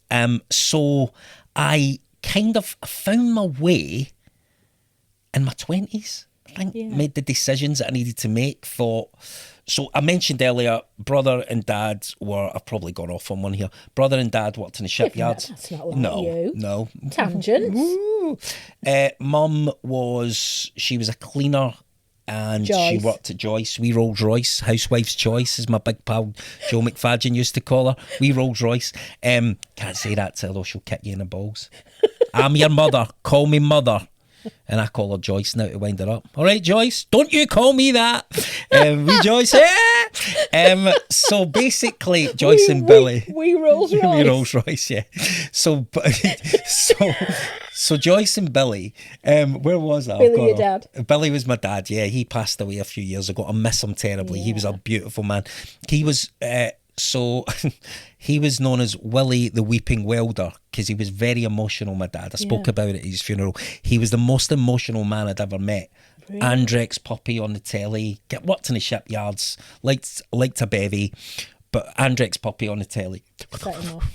S2: So I kind of found my way in my 20s, I think. Made the decisions that I needed to make. So I mentioned earlier, brother and dad I've probably gone off on one here. Brother and dad worked in a shipyard.
S1: That's not like you.
S2: No.
S1: Tangents.
S2: Mum she was a cleaner and
S1: Joyce.
S2: She worked at Joyce. Wee Rolls Royce, housewife's choice, as my big pal Joe McFadgen used to call her. Wee Rolls Royce. Can't say that to her though, she'll kick you in the balls. I'm your mother, call me mother. And I call her Joyce now to wind her up. All right, Joyce, don't you call me that. We Joyce, so basically, Joyce and Billy.
S1: We Rolls Royce.
S2: We Rolls Royce, yeah. So Joyce and Billy, where was I?
S1: Billy, your dad.
S2: Billy was my dad, yeah. He passed away a few years ago. I miss him terribly. He was a beautiful man. He was... he was known as Willie the Weeping Welder because he was very emotional, my dad. I spoke about it at his funeral. He was the most emotional man I'd ever met. Really? Andrex puppy on the telly, worked in the shipyards, liked a bevy, but Andrex puppy on the telly.
S1: Set him off.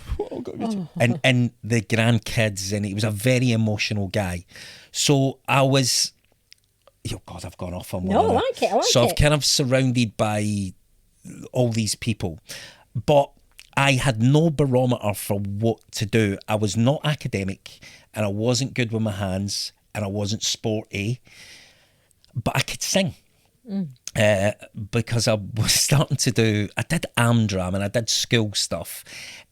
S2: And the grandkids, and he was a very emotional guy. So I was... Oh God, I've gone off on one.
S1: No, I like it.
S2: So I've kind of surrounded by all these people, but I had no barometer for what to do. I was not academic and I wasn't good with my hands and I wasn't sporty, but I could sing because I was starting to I did Amdram and I did school stuff,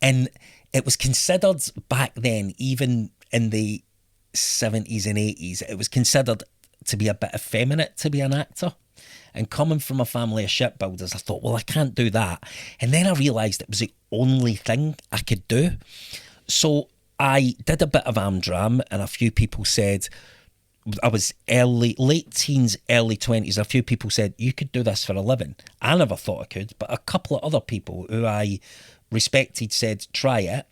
S2: and it was considered back then, even in the 70s and 80s, it was considered to be a bit effeminate to be an actor. And coming from a family of shipbuilders, I thought, well, I can't do that. And then I realised it was the only thing I could do. So I did a bit of Amdram, and a few people said, I was late teens, early 20s. A few people said, you could do this for a living. I never thought I could, but a couple of other people who I respected said, try it.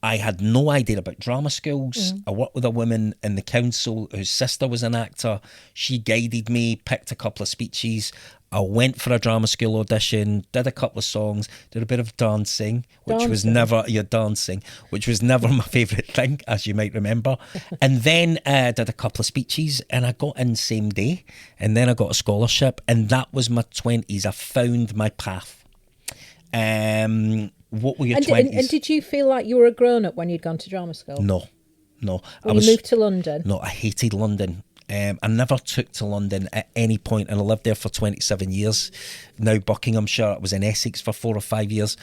S2: I had no idea about drama schools. I worked with a woman in the council whose sister was an actor. She guided me, picked a couple of speeches. I went for a drama school audition, did a couple of songs, did a bit of dancing, which was never my favourite thing, as you might remember. And then did a couple of speeches, and I got in same day. And then I got a scholarship, and that was my 20s. I found my path. What were your 20s?
S1: And did you feel like you were a grown-up when you'd gone to drama school?
S2: No.
S1: When you moved to London?
S2: No, I hated London. I never took to London at any point, and I lived there for 27 years. Now Buckinghamshire, I was in Essex for 4 or 5 years.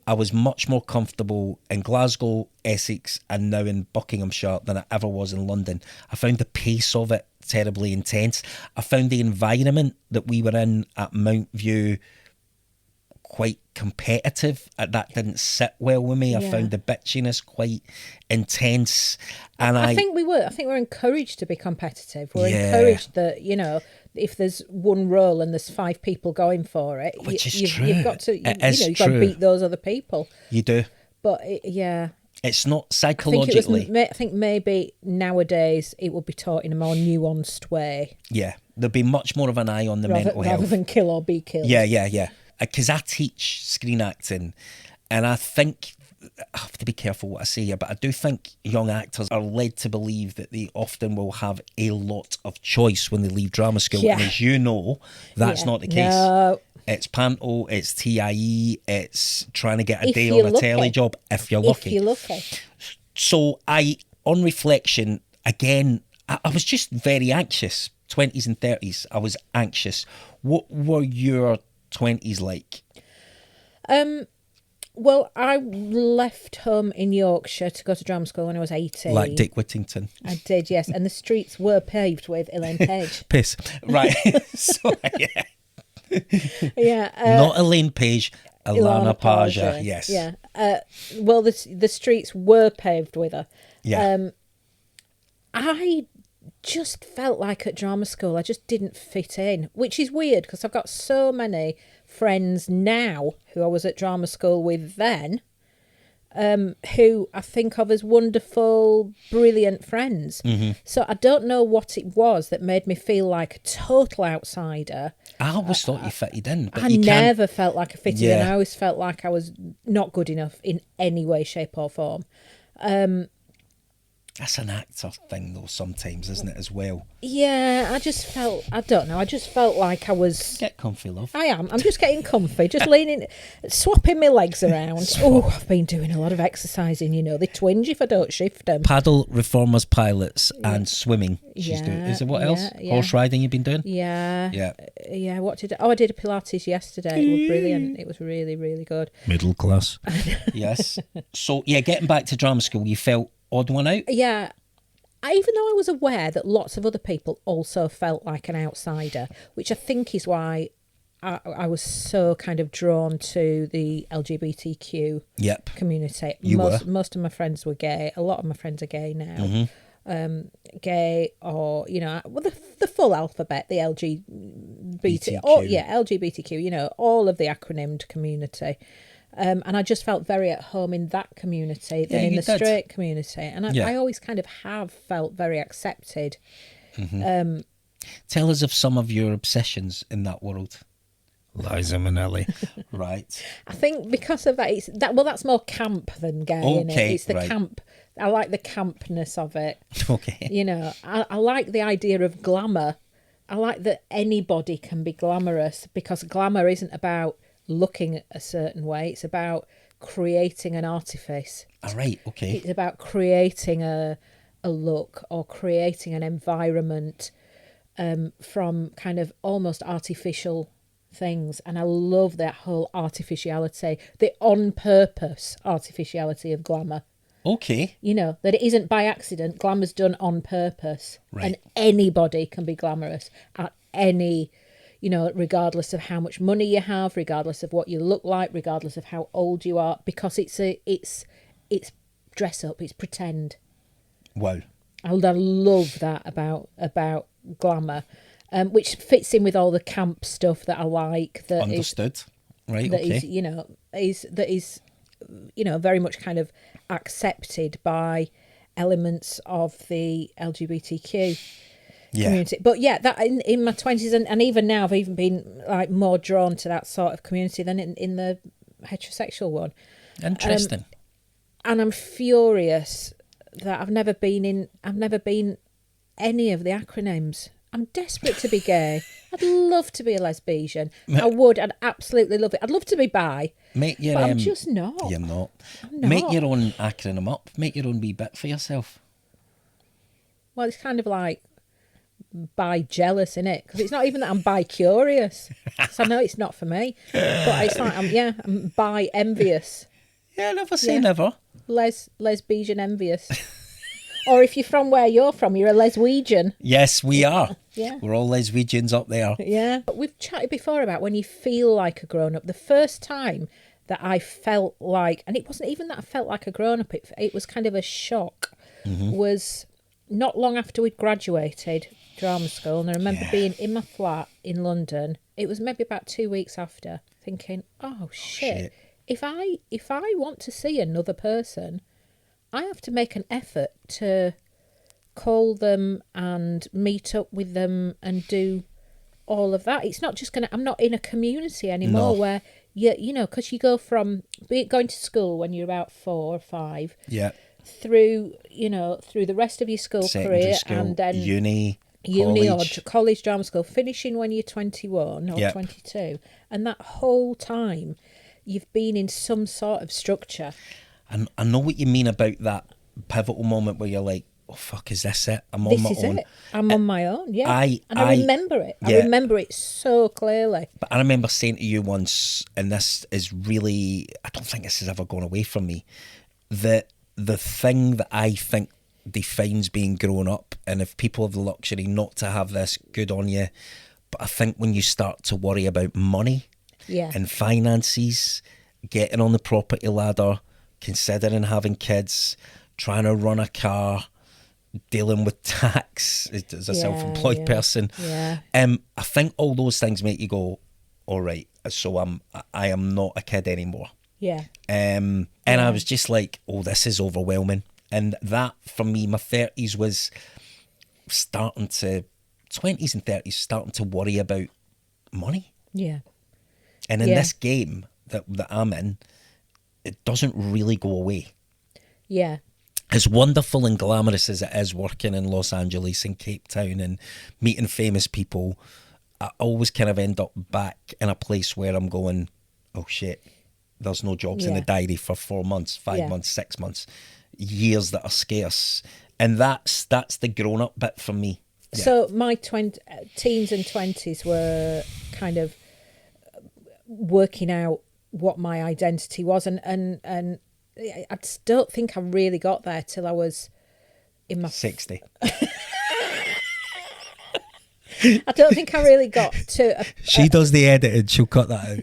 S2: I was much more comfortable in Glasgow, Essex, and now in Buckinghamshire than I ever was in London. I found the pace of it terribly intense. I found the environment that we were in at Mount View quite competitive. That didn't sit well with me. I
S1: Yeah.
S2: found the bitchiness quite intense. And
S1: I think we were. I think we're encouraged to be competitive. We're
S2: Yeah.
S1: encouraged that, you know, if there's one role and there's 5 people going for it,
S2: Which is
S1: you've got to,
S2: It is
S1: you've got to
S2: true.
S1: beat those other people.
S2: You do.
S1: But yeah,
S2: It's not
S1: I think it was.
S2: psychologically.
S1: I think maybe nowadays it would be taught in a more nuanced way,
S2: Yeah. There'd be much more of an eye on the mental
S1: rather
S2: health.
S1: than kill or be killed.
S2: Yeah. Because I teach screen acting, and I think I have to be careful what I say here, but I do think young actors are led to believe that they often will have a lot of choice when they leave drama school.
S1: Yeah.
S2: And as you know, that's
S1: Yeah.
S2: not the case.
S1: No.
S2: It's panto, it's TIE, it's trying to get a
S1: If
S2: day
S1: you're
S2: on a
S1: lucky.
S2: telly job if you're
S1: If
S2: lucky.
S1: you're lucky.
S2: So on reflection, again, I was just very anxious. 20s and 30s, I was anxious. What were your 20s like?
S1: Well, I left home in Yorkshire to go to drama school when I was 18.
S2: Like Dick Whittington.
S1: I did, yes, and the streets were paved with Elaine Page.
S2: Piss. Right. So, yeah.
S1: Yeah,
S2: Not Elaine Page, Ilana Paja.
S1: Paja,
S2: Yes.
S1: Yeah. Well, the streets were paved with her.
S2: Yeah.
S1: I just felt like at drama school I just didn't fit in, which is weird because I've got so many friends now who I was at drama school with then, who I think of as wonderful, brilliant friends.
S2: Mm-hmm.
S1: So I don't know what it was that made me feel like a total outsider.
S2: I always thought you fitted in, but
S1: I
S2: you can't.
S1: never felt like I fitted in.
S2: Yeah.
S1: I always felt like I was not good enough in any way, shape or form.
S2: That's an actor thing, though, sometimes, isn't it, as well?
S1: Yeah, I just felt like I was...
S2: Get comfy, love.
S1: I am. I'm just getting comfy, just leaning, swapping my legs around. Oh, I've been doing a lot of exercising, you know. They twinge if I don't shift them.
S2: Paddle, reformers, pilots, and swimming. She's
S1: Yeah,
S2: doing. Is it what else?
S1: yeah.
S2: Horse riding you've been doing?
S1: Yeah.
S2: Yeah.
S1: What did I did a Pilates yesterday. It was brilliant. It was really, really good.
S2: Middle class. Yes. So, yeah, getting back to drama school, you felt odd one out?
S1: Yeah. Even though I was aware that lots of other people also felt like an outsider, which I think is why I was so kind of drawn to the LGBTQ
S2: Yep.
S1: community.
S2: You were.
S1: Most of my friends were gay. A lot of my friends are gay now. Gay or, you know, well, the full alphabet, the LGBT,
S2: BTQ.
S1: LGBTQ, you know, all of the acronymed community. And I just felt very at home in that community than in
S2: you
S1: the
S2: did.
S1: straight community. And I always kind of have felt very accepted.
S2: Tell us of some of your obsessions in that world. Liza Minnelli. Right.
S1: I think because of that, that's more camp than gay, innit?
S2: Okay,
S1: It's the
S2: right.
S1: camp. I like the campness of it.
S2: Okay.
S1: You know, I like the idea of glamour. I like that anybody can be glamorous because glamour isn't about looking a certain way. It's about creating an artifice.
S2: All right. Okay.
S1: It's about creating a look or creating an environment from kind of almost artificial things. And I love that whole artificiality, the on-purpose artificiality of glamour.
S2: Okay.
S1: You know, that it isn't by accident. Glamour's done on purpose.
S2: Right.
S1: And anybody can be glamorous at any, you know, regardless of how much money you have, regardless of what you look like, regardless of how old you are, because it's dress up, it's pretend.
S2: Wow.
S1: I love that about glamour, which fits in with all the camp stuff that I like. That
S2: Understood. Right.
S1: that
S2: Okay.
S1: is, you know, very much kind of accepted by elements of the LGBTQ community. But yeah, that in my 20s and even now I've even been like more drawn to that sort of community than in the heterosexual one.
S2: Interesting.
S1: And I'm furious that I've never been any of the acronyms. I'm desperate to be gay. I'd love to be a lesbian. I'd absolutely love it. I'd love to be bi.
S2: Make your,
S1: but I'm just not.
S2: You're not.
S1: I'm not.
S2: Make your own acronym up. Make your own wee bit for yourself.
S1: Well, it's kind of like bi-jealous, innit? Because it's not even that I'm bi-curious. So I know it's not for me. But it's like, I'm bi-envious.
S2: Yeah, never say never.
S1: Lesbian envious. Or if you're from where you're from, you're a Leswegian.
S2: Yes, we are.
S1: Yeah.
S2: We're all Leswegians up there.
S1: Yeah. But we've chatted before about when you feel like a grown-up. The first time that I felt like, and it wasn't even that I felt like a grown-up, it was kind of a shock, was not long after we'd graduated drama school. And I remember being in my flat in London. It was maybe about 2 weeks after, thinking, oh shit. If I want to see another person, I have to make an effort to call them and meet up with them and do all of that. It's not just I'm not in a community anymore where you know, because you go from going to school when you're about 4 or 5, through the rest of your
S2: Secondary
S1: career,
S2: school,
S1: and then
S2: uni
S1: college. or college drama school, finishing when you're 21 or 22, and that whole time you've been in some sort of structure.
S2: And I know what you mean about that pivotal moment where you're like, oh fuck, is this it? I'm on my own.
S1: I'm on my own, yeah.
S2: I
S1: remember it. I remember it so clearly.
S2: But I remember saying to you once, and this is really, I don't think this has ever gone away from me, that the thing that I think defines being grown up, and if people have the luxury not to have this, good on you, but I think when you start to worry about money and finances, getting on the property ladder, considering having kids, trying to run a car, dealing with tax as a self-employed person, I think all those things make you go, all right, so I am not a kid anymore. And I was just like, oh, this is overwhelming. And that, for me, my 30s was starting to, 20s and 30s, starting to worry about money. And in this game that I'm in, it doesn't really go away. As wonderful and glamorous as it is working in Los Angeles and Cape Town and meeting famous people, I always kind of end up back in a place where I'm going, oh shit, there's no jobs in the diary for 4 months, 5 months, 6 months, years that are scarce. And that's the grown-up bit for me.
S1: So my teens and 20s were kind of working out what my identity was, and I just don't think I really got there till I was in my
S2: 60.
S1: I don't think I really got to
S2: she does the editing, she'll cut that out.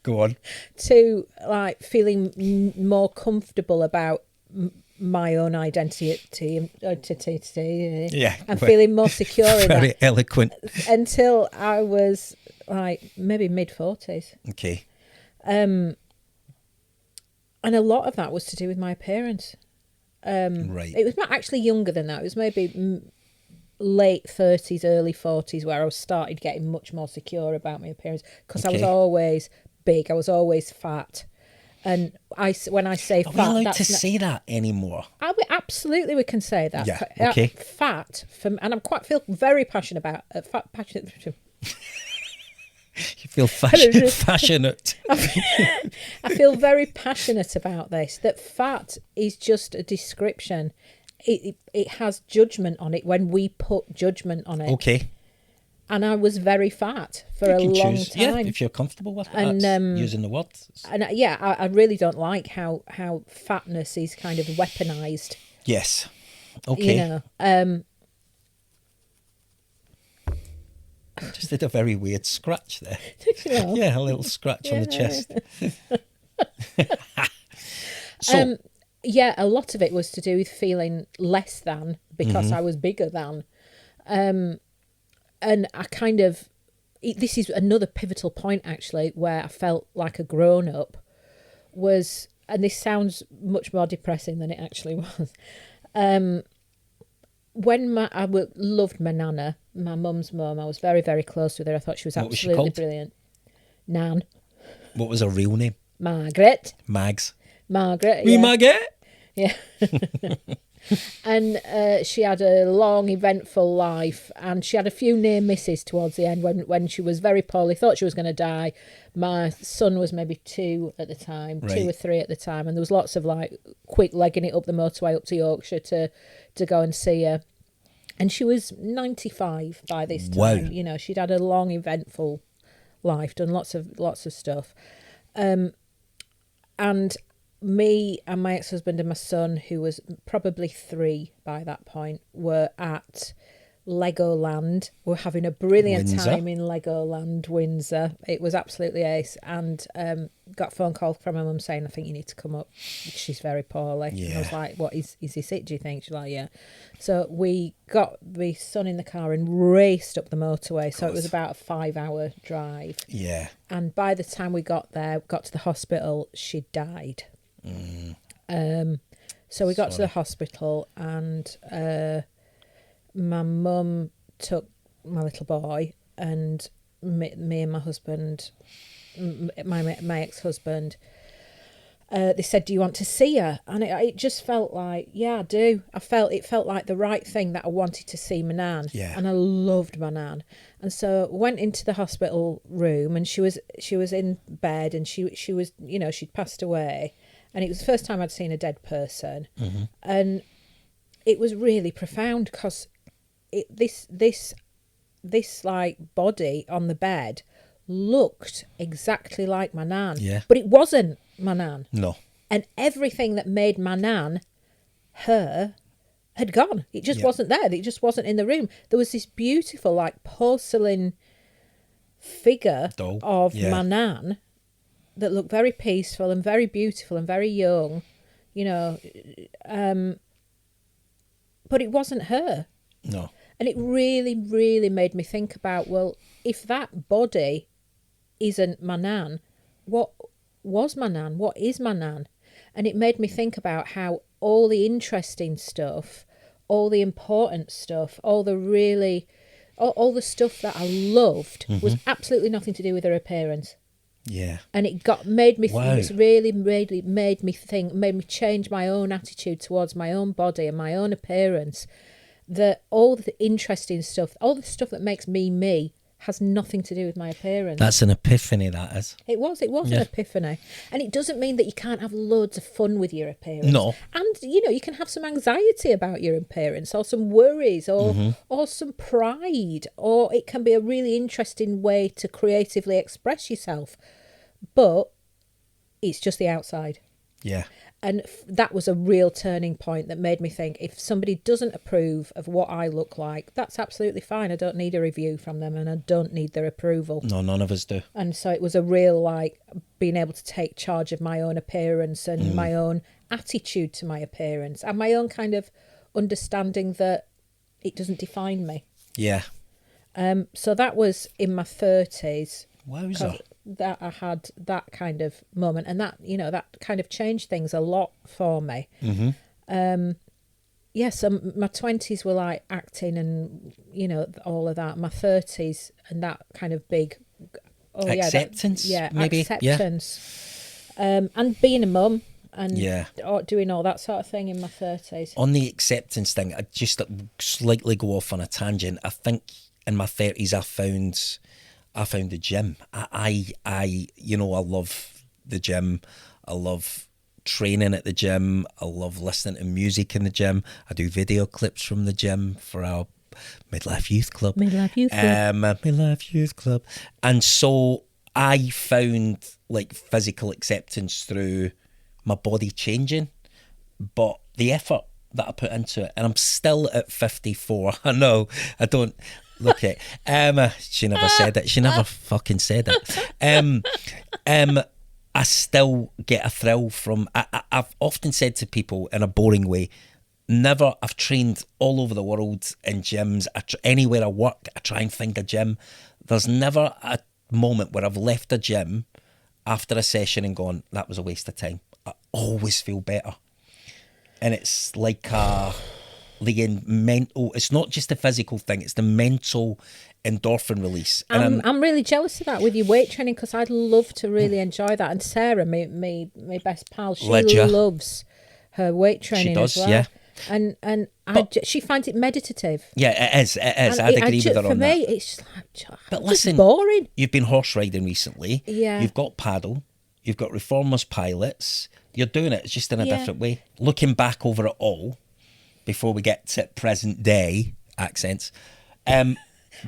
S2: Go on.
S1: To like feeling more comfortable about my own identity and feeling more secure in
S2: very
S1: that.
S2: Eloquent.
S1: Until I was like maybe mid-40s.
S2: Okay.
S1: And a lot of that was to do with my appearance.
S2: Right.
S1: It was not actually younger than that. It was maybe late 30s, early 40s where I started getting much more secure about my appearance, because I was always big. I was always fat. And when I say
S2: Are
S1: fat,
S2: we allowed to say that anymore?
S1: Absolutely, we can say that.
S2: Yeah, okay.
S1: Fat, and I feel very passionate about passionate.
S2: You feel passionate.
S1: I feel very passionate about this, that fat is just a description. It has judgment on it when we put judgment on it.
S2: Okay.
S1: And I was very fat for a long time.
S2: Yeah, if you're comfortable with it, and using the word.
S1: And I really don't like how fatness is kind of weaponized.
S2: Yes. Okay.
S1: You know,
S2: just did a very weird scratch there.
S1: you know.
S2: Yeah, a little scratch on the chest. So,
S1: a lot of it was to do with feeling less than, because I was bigger than. And I kind of, this is another pivotal point actually, where I felt like a grown-up was, and this sounds much more depressing than it actually was, when I loved my nana, my mum's mum. I was very, very close with her. I thought she was absolutely brilliant. Nan.
S2: What was her real name?
S1: Margaret.
S2: Mags.
S1: Margaret.
S2: We Margaret?
S1: Yeah. And she had a long, eventful life, and she had a few near misses towards the end when she was very poorly, thought she was going to die. My son was maybe 2 at the time,
S2: right.
S1: 2 or 3 at the time, and there was lots of like quick legging it up the motorway up to Yorkshire to go and see her. And she was 95 by this time.
S2: Wow.
S1: You know, she'd had a long, eventful life, done lots of stuff. And me and my ex-husband and my son, who was probably 3 by that point, were at Legoland. We're having a brilliant
S2: Windsor.
S1: time in Legoland, Windsor. It was absolutely ace. And got a phone call from my mum saying, I think you need to come up. She's very poorly.
S2: Yeah.
S1: And I was like, what, is he sick, do you think? She's like, yeah. So we got the son in the car and raced up the motorway. So it was about a 5-hour drive.
S2: Yeah.
S1: And by the time we got there, got to the hospital, she'd died. So we got to the hospital, and my mum took my little boy, and me and my husband, my ex-husband, they said, do you want to see her? And it just felt like, yeah, I do. It felt like the right thing, that I wanted to see my nan.
S2: Yeah.
S1: And I loved my nan. And so went into the hospital room, and she was in bed, and she was, she'd passed away. And it was the first time I'd seen a dead person.
S2: Mm-hmm.
S1: And it was really profound, because this like body on the bed looked exactly like my nan.
S2: Yeah.
S1: But it wasn't my nan.
S2: No.
S1: And everything that made my nan her had gone. It just wasn't there. It just wasn't in the room. There was this beautiful, like, porcelain figure
S2: Doll.
S1: of my nan that looked very peaceful and very beautiful and very young, but it wasn't her.
S2: No.
S1: And it really, really made me think about, well, if that body isn't my nan, what was my nan? What is my nan? And it made me think about how all the interesting stuff, all the important stuff, all the stuff that I loved was absolutely nothing to do with her appearance.
S2: Yeah.
S1: And it made me
S2: Wow.
S1: think, really made me change my own attitude towards my own body and my own appearance. That all the interesting stuff, all the stuff that makes me me, has nothing to do with my appearance.
S2: That's an epiphany, that is.
S1: It was an epiphany. And it doesn't mean that you can't have loads of fun with your appearance.
S2: No.
S1: And, you can have some anxiety about your appearance, or some worries, or some pride, or it can be a really interesting way to creatively express yourself. But it's just the outside.
S2: Yeah.
S1: And that was a real turning point that made me think, if somebody doesn't approve of what I look like, that's absolutely fine. I don't need a review from them, and I don't need their approval.
S2: No, none of us do.
S1: And so it was a real, like, being able to take charge of my own appearance and my own attitude to my appearance, and my own kind of understanding that it doesn't define me.
S2: Yeah.
S1: So that was in my 30s.
S2: Wowza.
S1: That I had that kind of moment, and that that kind of changed things a lot for me. So my 20s were like acting and all of that. My 30s and that kind of big
S2: acceptance, maybe.
S1: Acceptance, and being a mum and doing all that sort of thing in my 30s.
S2: On the acceptance thing, I just slightly go off on a tangent. I think in my 30s I found the gym. I love the gym. I love training at the gym. I love listening to music in the gym. I do video clips from the gym for our Midlife Youth Club. Midlife Youth Club. And so I found like physical acceptance through my body changing, but the effort that I put into it, and I'm still at 54. I know, I don't... Look at she never said it. She never fucking said it. I still get a thrill from... I've often said to people in a boring way, I've trained all over the world in gyms. Anywhere I work, I try and find a gym. There's never a moment where I've left a gym after a session and gone, that was a waste of time. I always feel better. And it's like the mental, it's not just a physical thing, it's the mental endorphin release. And
S1: I'm really jealous of that with your weight training, because I'd love to really enjoy that. And Sarah, my best pal, she loves her weight training.
S2: She does,
S1: as well.
S2: yeah.
S1: And she finds it meditative.
S2: Yeah, it is. I'd agree with her on that.
S1: For me, it's just like,
S2: but listen,
S1: boring.
S2: You've been horse riding recently.
S1: Yeah.
S2: You've got paddle. You've got reformers pilots. You're doing it, it's just in a different way. Looking back over it all, before we get to present day accents, do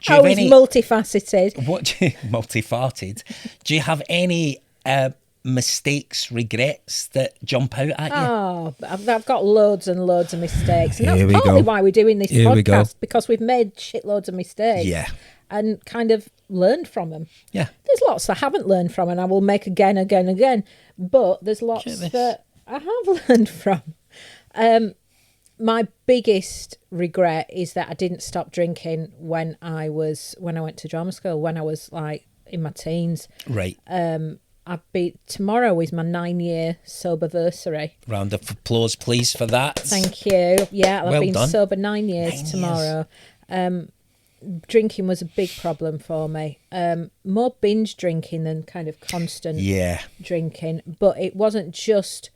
S2: you
S1: Always multifaceted.
S2: Multifaceted. Do you have any mistakes, regrets that jump out at you?
S1: Oh, I've got loads and loads of mistakes. And
S2: Here
S1: that's
S2: we
S1: partly
S2: go.
S1: why we're doing this
S2: Here we go.
S1: podcast, because we've made shitloads of mistakes.
S2: Yeah.
S1: And kind of learned from them.
S2: Yeah.
S1: There's lots I haven't learned from and I will make again. But there's lots that I have learned from. My biggest regret is that I didn't stop drinking when I went to drama school, when I was like in my teens.
S2: Right.
S1: Tomorrow is my 9-year soberversary.
S2: Round of applause, please, for that.
S1: Thank you. Yeah, I've
S2: Well
S1: been
S2: done.
S1: sober 9 years tomorrow. Drinking was a big problem for me. More binge drinking than kind of constant drinking. But it wasn't just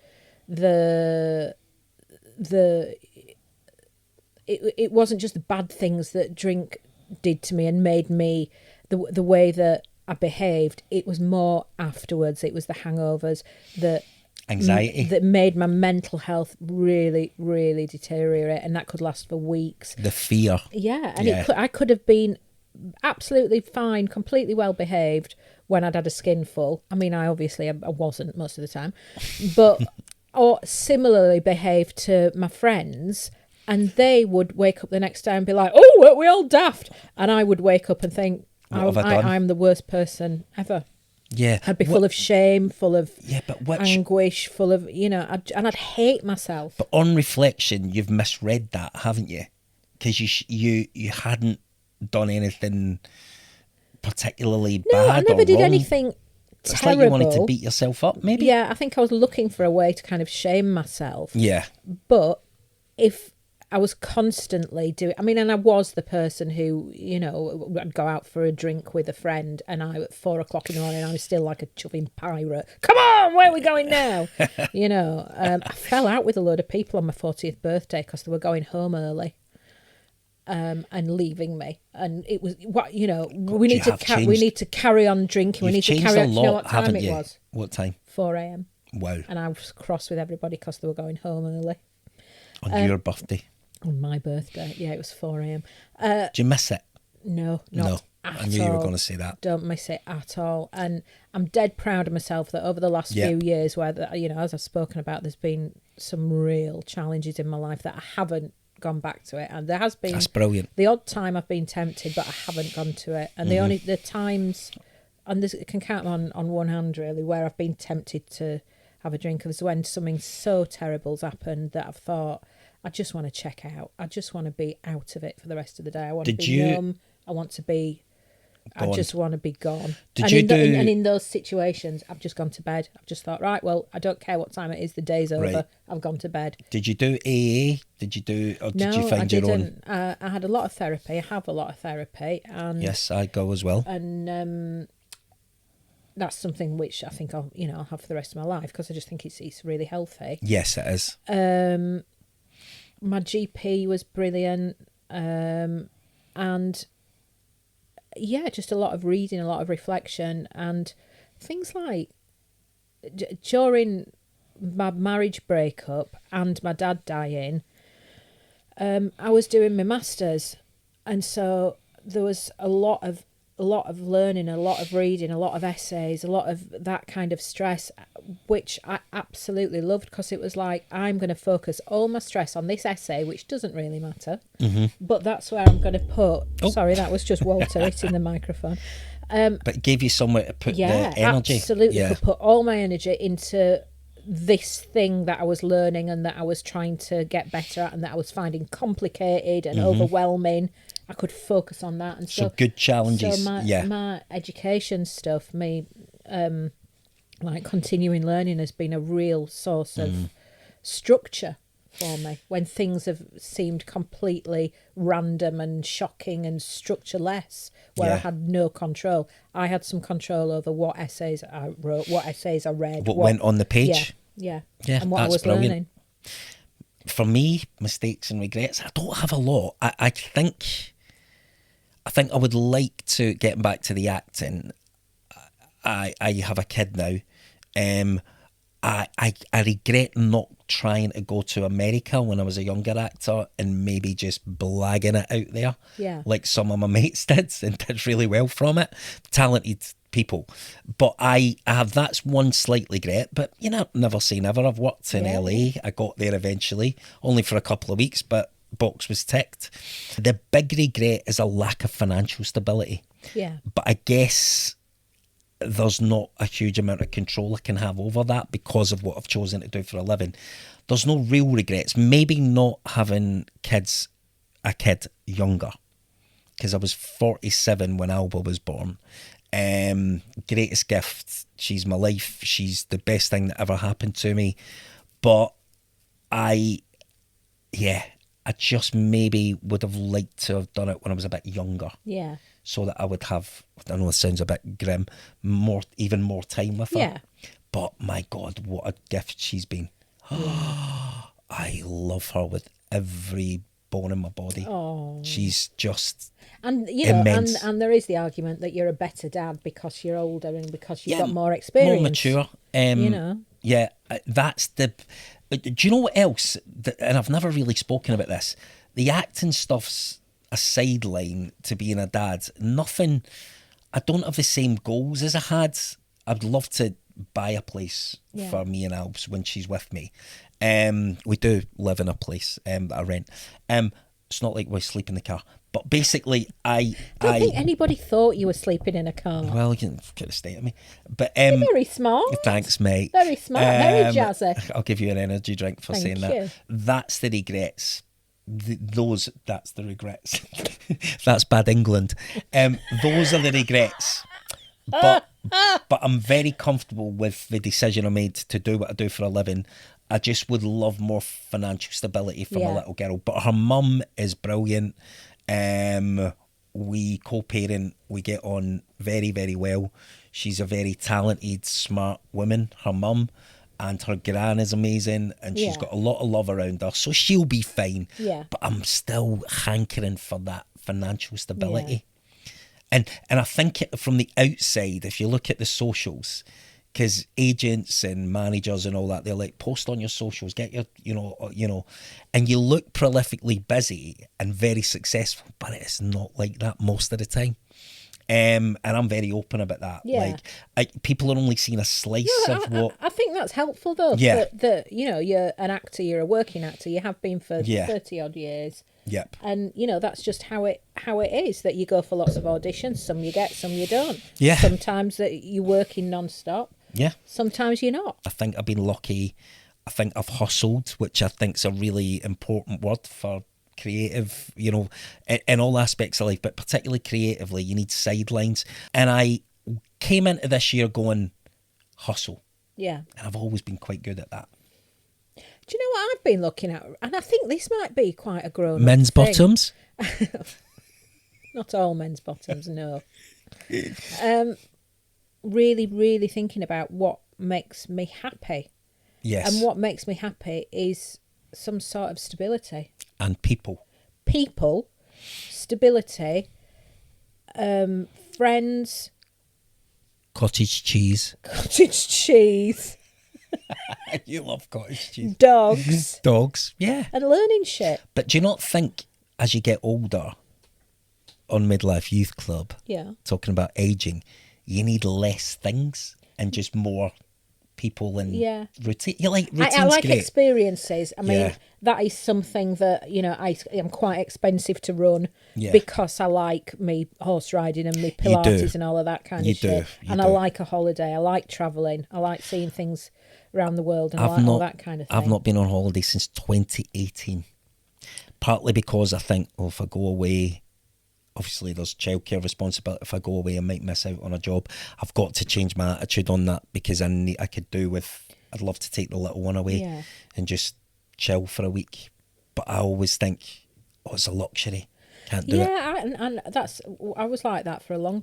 S1: it wasn't just the bad things that drink did to me and made me the way that I behaved. It was more afterwards. It was the hangovers, the
S2: anxiety
S1: that made my mental health really, really deteriorate, and that could last for weeks.
S2: The fear.
S1: Yeah, and I could have been absolutely fine, completely well behaved when I'd had a skinful. I mean, I wasn't most of the time, but or similarly behaved to my friends, and they would wake up the next day and be like, "Oh, weren't we all daft?" And I would wake up and think, I'm the worst person ever.
S2: Yeah.
S1: I'd be full of shame, full of
S2: but
S1: anguish, full of, and I'd hate myself.
S2: But on reflection, you've misread that, haven't you? Because you hadn't done anything particularly bad.
S1: No, I never
S2: or
S1: did
S2: wrong.
S1: anything
S2: It's
S1: terrible.
S2: like you wanted to beat yourself up, maybe?
S1: Yeah, I think I was looking for a way to kind of shame myself.
S2: Yeah.
S1: But if I was constantly doing... I mean, and I was the person who, I'd go out for a drink with a friend and at 4 o'clock in the morning, I was still like a chuffing pirate. Come on, where are we going now? I fell out with a load of people on my 40th birthday because they were going home early and leaving me. And it was, we need to carry on drinking. We need to carry on. Do you know what time it was?
S2: What time?
S1: 4 a.m.
S2: Wow.
S1: And I was cross with everybody because they were going home early.
S2: On your birthday?
S1: On my birthday, yeah, it was 4 a.m.
S2: Do you miss it?
S1: No, not at all.
S2: I knew you were going to say that.
S1: Don't miss it at all. And I'm dead proud of myself that over the last few years, where as I've spoken about, there's been some real challenges in my life that I haven't gone back to it. And there has been...
S2: That's brilliant.
S1: The odd time I've been tempted, but I haven't gone to it. And the times, and this can count on one hand really, where I've been tempted to have a drink was when something so terrible's happened that I've thought, I just want to check out. I just want to be out of it for the rest of the day. I want to be numb. I want to be... I just want to be gone. And in those situations, I've just gone to bed. I've just thought, right, well, I don't care what time it is. The day's over. Right. I've gone to bed.
S2: Did you do AA? Did you find your own?
S1: I had a lot of therapy. I have a lot of therapy. And
S2: yes, I go as well.
S1: And that's something which I think I'll have for the rest of my life because I just think it's really healthy.
S2: Yes, it is.
S1: My GP was brilliant, and just a lot of reading, a lot of reflection, and things like during my marriage breakup and my dad dying, I was doing my masters, and so there was a lot of learning, a lot of reading, a lot of essays, a lot of that kind of stress, which I absolutely loved because it was like, I'm going to focus all my stress on this essay, which doesn't really matter, but that's where I'm going to put... Oh. Sorry, that was just Walter hitting the microphone.
S2: But it gave you somewhere to put the energy.
S1: Absolutely. Could put all my energy into this thing that I was learning and that I was trying to get better at and that I was finding complicated and overwhelming. I could focus on that. And so
S2: good challenges.
S1: So my education stuff, like continuing learning has been a real source of structure for me when things have seemed completely random and shocking and structureless, where I had no control. I had some control over what essays I wrote, what essays I read. What
S2: went on the page.
S1: Yeah.
S2: And
S1: what I was learning.
S2: For me, mistakes and regrets, I don't have a lot. I think I would like to, getting back to the acting, I have a kid now. I regret not trying to go to America when I was a younger actor and maybe just blagging it out there, like some of my mates did, and did really well from it. Talented people. But I have, that's one slight regret, but you know, never say never. I've worked in LA. I got there eventually, only for a couple of weeks, but box was ticked. The big regret is a lack of financial stability.
S1: Yeah.
S2: But I guess there's not a huge amount of control I can have over that because of what I've chosen to do for a living. There's no real regrets. Maybe not having a kid younger, because I was 47 when Alba was born. Greatest gift. She's my life. She's the best thing that ever happened to me. But I just maybe would have liked to have done it when I was a bit younger.
S1: Yeah. So
S2: that I would have, I know it sounds a bit grim, even more time with her.
S1: Yeah.
S2: But my God, what a gift she's been. I love her with every bone in my body.
S1: Oh.
S2: She's just
S1: immense. And there is the argument that you're a better dad because you're older and because you've got more experience.
S2: More mature. Yeah, that's the... Do you know what else? And I've never really spoken about this. The acting stuff's a sideline to being a dad. Nothing... I don't have the same goals as I had. I'd love to buy a place for me and Albs when she's with me. We do live in a place that I rent. It's not like we sleep in the car. But basically, I don't
S1: think anybody thought you were sleeping in a car.
S2: Well, you can get a state of me. But
S1: you're very smart.
S2: Thanks, mate.
S1: Very smart, very jazzy.
S2: I'll give you an energy drink for saying that. That's the regrets. That's the regrets. That's bad England. Those are the regrets. But I'm very comfortable with the decision I made to do what I do for a living. I just would love more financial stability for my little girl. But her mum is brilliant. We co-parent, we get on very, very well. She's a very talented, smart woman, her mum, and her gran is amazing, and she's got a lot of love around her, so she'll be fine. But I'm still hankering for that financial stability. And I think from the outside, if you look at the socials, because agents and managers and all that, they're like, post on your socials, get your, you know, and you look prolifically busy and very successful, but it's not like that most of the time. And I'm very open about that. Like, people are only seeing a slice of what...
S1: I think that's helpful, though.
S2: Yeah.
S1: That, you know, you're an actor, you're a working actor, you have been for 30-odd years.
S2: Yep.
S1: And, you know, that's just how it is, that you go for lots of auditions. Some you get, some you don't.
S2: Yeah.
S1: Sometimes that you're working non-stop.
S2: Yeah.
S1: Sometimes you're not.
S2: I think I've been lucky. I think I've hustled, which I think is a really important word for creative, you know, in all aspects of life, but particularly creatively, you need sidelines. And I came into this year going, hustle. Yeah. And I've always been quite good at that.
S1: Do you know what I've been looking at? And I think this might be quite a grown-up
S2: men's
S1: thing.
S2: Bottoms?
S1: Not all men's bottoms, no. Really, really thinking about what makes me happy.
S2: Yes.
S1: And what makes me happy is some sort of stability.
S2: And people.
S1: People, stability, friends.
S2: Cottage cheese.
S1: Cottage cheese.
S2: You love cottage cheese.
S1: Dogs.
S2: Dogs, yeah.
S1: And learning shit.
S2: But do you not think as you get older, on Midlife Youth Club, talking about ageing, you need less things and just more people and routine. You like routine's
S1: I like
S2: great.
S1: Experiences. I mean, that is something that, you know, I am quite expensive to run because I like me horse riding and me Pilates and all of that kind of shit. I like a holiday. I like travelling. I like seeing things around the world and all that kind of thing.
S2: I've not been on holiday since 2018. Partly because I think, if I go away, obviously there's childcare responsibility. If I go away, I might miss out on a job. I've got to change my attitude on that because I'd love to take the little one away and just chill for a week. But I always think, it's a luxury. Can't do it.
S1: Yeah, and I was like that for a long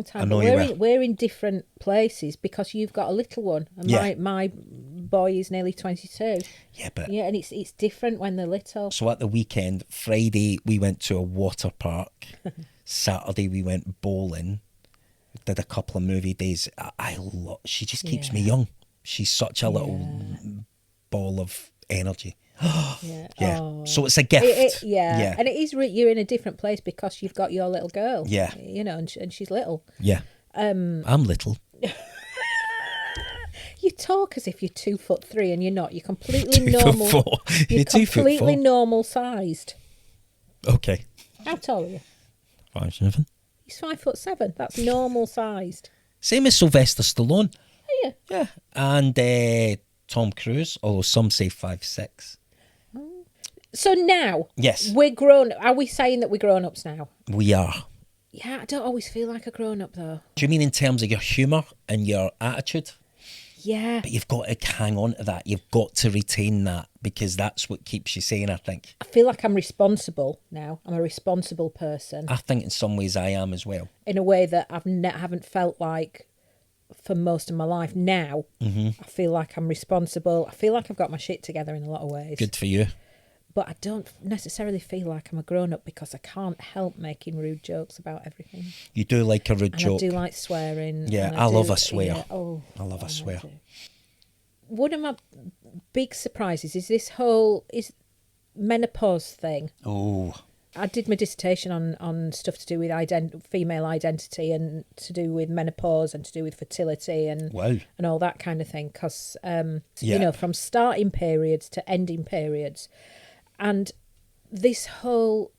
S1: time.
S2: I know
S1: we're in different places because you've got a little one, and my boy is nearly 22.
S2: Yeah, but
S1: and it's different when they're little.
S2: So at the weekend, Friday we went to a water park. Saturday we went bowling. Did a couple of movie days. She just keeps me young. She's such a little ball of energy. Oh. So it's a gift.
S1: And it is you're in a different place because you've got your little girl.
S2: Yeah.
S1: You know, and she's little.
S2: Yeah. I'm little.
S1: You talk as if you're 2'3" and you're not. You're completely
S2: 2
S1: normal.
S2: foot 4.
S1: You're
S2: 2 foot
S1: completely
S2: 4.
S1: normal sized.
S2: Okay.
S1: How tall are you?
S2: 5'7".
S1: He's 5'7". That's normal sized.
S2: Same as Sylvester Stallone.
S1: Yeah.
S2: Yeah. And Tom Cruise, although some say 5'6".
S1: So now,
S2: Yes.
S1: we're grown. Are we saying that we're grown ups now?
S2: We are.
S1: Yeah, I don't always feel like a grown up though.
S2: Do you mean in terms of your humour and your attitude?
S1: Yeah.
S2: But you've got to hang on to that. You've got to retain that because that's what keeps you sane, I think.
S1: I feel like I'm responsible now. I'm a responsible person
S2: I think in some ways I am as well.
S1: in a way that haven't felt like for most of my life. Now, I feel like I'm responsible. I feel like I've got my shit together in a lot of ways.
S2: Good for you.
S1: But I don't necessarily feel like I'm a grown-up because I can't help making rude jokes about everything.
S2: You do like a rude
S1: And
S2: joke.
S1: I do like swearing.
S2: Yeah,
S1: and
S2: I love
S1: do-
S2: a swear.
S1: Yeah,
S2: I love a swear.
S1: do. One of my big surprises is this whole menopause thing.
S2: Oh,
S1: I did my dissertation on stuff to do with female identity and to do with menopause and to do with fertility and
S2: wow.
S1: and all that kind of thing. Because,
S2: Yeah.
S1: from starting periods to ending periods. And this whole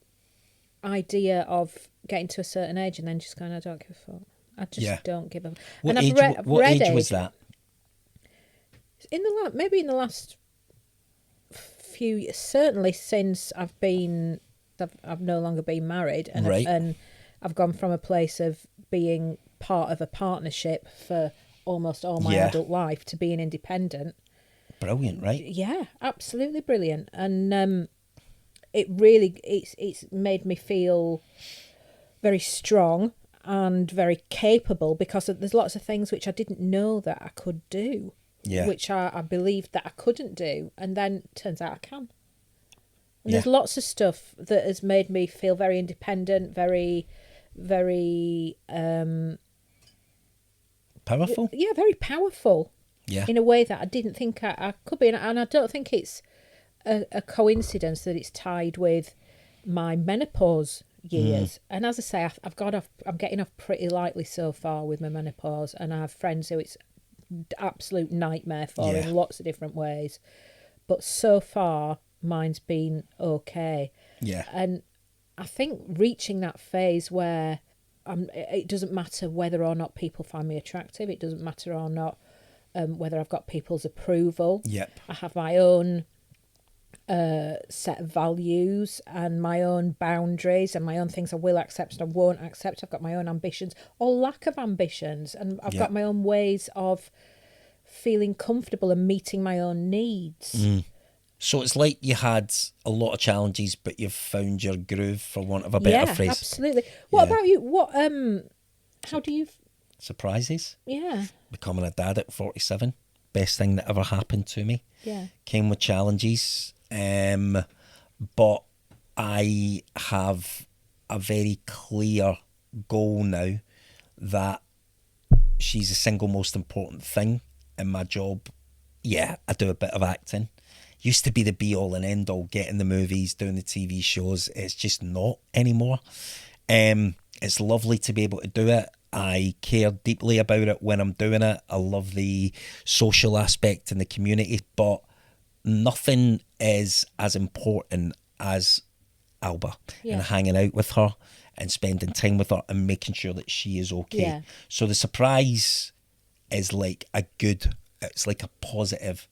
S1: idea of getting to a certain age and then just going, I don't give a fuck. I just don't give a fuck.
S2: What
S1: And
S2: age,
S1: I've
S2: what
S1: read
S2: age was that?
S1: maybe in the last few years, certainly since I've no longer been married, and
S2: Right.
S1: and I've gone from a place of being part of a partnership for almost all my
S2: Yeah.
S1: adult life to being independent.
S2: Brilliant, right?
S1: Yeah, absolutely brilliant, and it's made me feel very strong and very capable because there's lots of things which I didn't know that I could do.
S2: Yeah.
S1: Which I believed that I couldn't do, and then turns out I can. And there's
S2: Yeah.
S1: lots of stuff that has made me feel very independent, very, very,
S2: Powerful?
S1: yeah, very powerful
S2: Yeah.
S1: in a way that I didn't think I could be. And I don't think it's a coincidence that it's tied with my menopause years. And as I say, I'm getting off pretty lightly so far with my menopause, and I have friends who it's absolute nightmare for
S2: Yeah.
S1: in lots of different ways, but so far mine's been okay.
S2: Yeah.
S1: And I think reaching that phase where it doesn't matter whether or not people find me attractive, it doesn't matter or not whether I've got people's approval.
S2: Yep.
S1: I have my own set of values and my own boundaries and my own things I will accept and I won't accept. I've got my own ambitions or lack of ambitions, and I've got my own ways of feeling comfortable and meeting my own needs.
S2: So it's like you had a lot of challenges, but you've found your groove, for want of a better phrase.
S1: Absolutely. What
S2: Yeah.
S1: about you? What how do you
S2: Surprises?
S1: yeah
S2: Becoming a dad at 47. Best thing that ever happened to me.
S1: yeah
S2: Came with challenges. But I have a very clear goal now that she's the single most important thing in my job. Yeah, I do a bit of acting. Used to be the be all and end all, getting the movies, doing the TV shows. It's just not anymore. It's lovely to be able to do it. I care deeply about it when I'm doing it. I love the social aspect in the community, but nothing is as important as Alba and hanging out with her and spending time with her and making sure that she is okay.
S1: Yeah.
S2: So the surprise is like it's like a positive,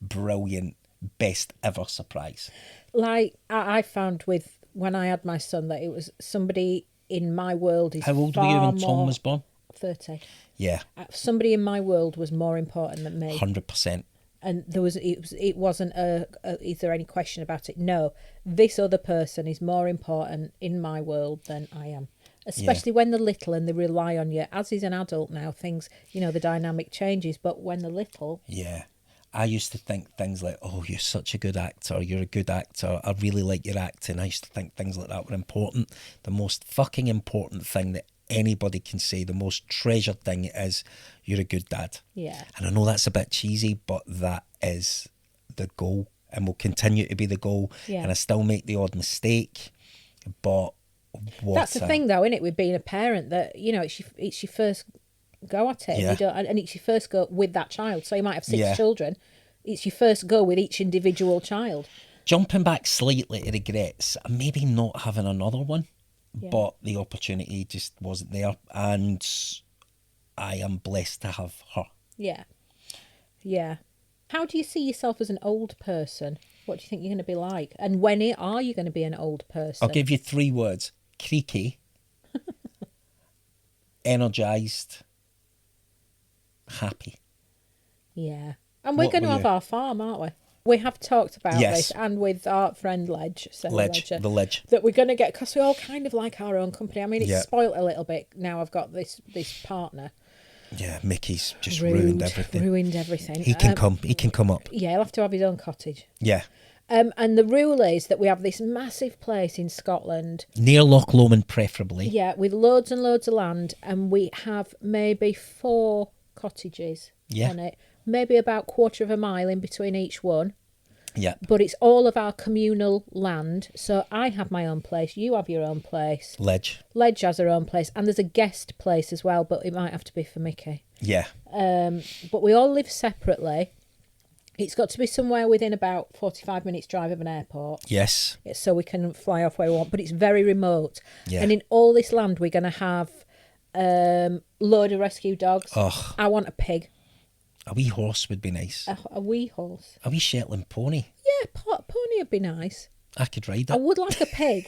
S2: brilliant, best ever surprise.
S1: like I found with when I had my son that it was somebody in my world is
S2: How old were
S1: far
S2: you when Tom
S1: more-
S2: was born?
S1: 30.
S2: Yeah,
S1: Somebody in my world was more important than me.
S2: 100%.
S1: And it wasn't is there any question about it? No, this other person is more important in my world than I am, especially when they're little and they rely on you. As he's an adult now, things, the dynamic changes, but when they're little,
S2: Yeah. I used to think things like, oh, you're such a good actor, you're a good actor, I really like your acting. I used to think things like that were important. The most fucking important thing that anybody can say, the most treasured thing is, you're a good dad.
S1: yeah,
S2: And I know that's a bit cheesy, but that is the goal and will continue to be the goal.
S1: Yeah.
S2: And I still make the odd mistake, but
S1: that's the thing though, isn't it? With being a parent, that it's your first go at it.
S2: Yeah.
S1: You don't, and it's your first go with that child. So you might have 6
S2: Yeah.
S1: children. It's your first go with each individual child.
S2: Jumping back slightly to regrets, maybe not having another one,
S1: Yeah.
S2: but the opportunity just wasn't there, and I am blessed to have her.
S1: Yeah. Yeah. How do you see yourself as an old person? What do you think you're going to be like? And when are you going to be an old person?
S2: I'll give you 3 words: creaky, energised, happy.
S1: Yeah. And we're
S2: What
S1: going to
S2: were
S1: have
S2: you?
S1: our farm, aren't we? We have talked about
S2: Yes.
S1: this, and with our friend Ledge, Sarah Ledger,
S2: The ledge.
S1: that we're going to get, because we all kind of like our own company. I mean, it's
S2: Yeah.
S1: spoilt a little bit now. I've got this partner.
S2: Yeah, Mickey's just ruined everything.
S1: Ruined everything.
S2: He can come. He can come up.
S1: Yeah, he'll have to have his own cottage.
S2: Yeah.
S1: And the rule is that we have this massive place in Scotland.
S2: Near Loch Lomond, preferably.
S1: Yeah, with loads and loads of land, and we have maybe 4 cottages
S2: Yeah.
S1: on it. Maybe about 1/4 of a mile in between each one.
S2: Yeah.
S1: But it's all of our communal land. So I have my own place, you have your own place,
S2: Ledge.
S1: Ledge has her own place, and there's a guest place as well, but it might have to be for Mickey.
S2: Yeah.
S1: But we all live separately. It's got to be somewhere within about 45 minutes drive of an airport,
S2: Yes.
S1: so we can fly off where we want, but it's very remote.
S2: Yeah.
S1: And in all this land, we're going to have load of rescue dogs.
S2: Oh,
S1: I want a pig,
S2: a wee horse would be nice.
S1: a wee horse.
S2: A wee Shetland pony.
S1: Yeah, pony would be nice.
S2: I could ride
S1: I
S2: it.
S1: would like a pig.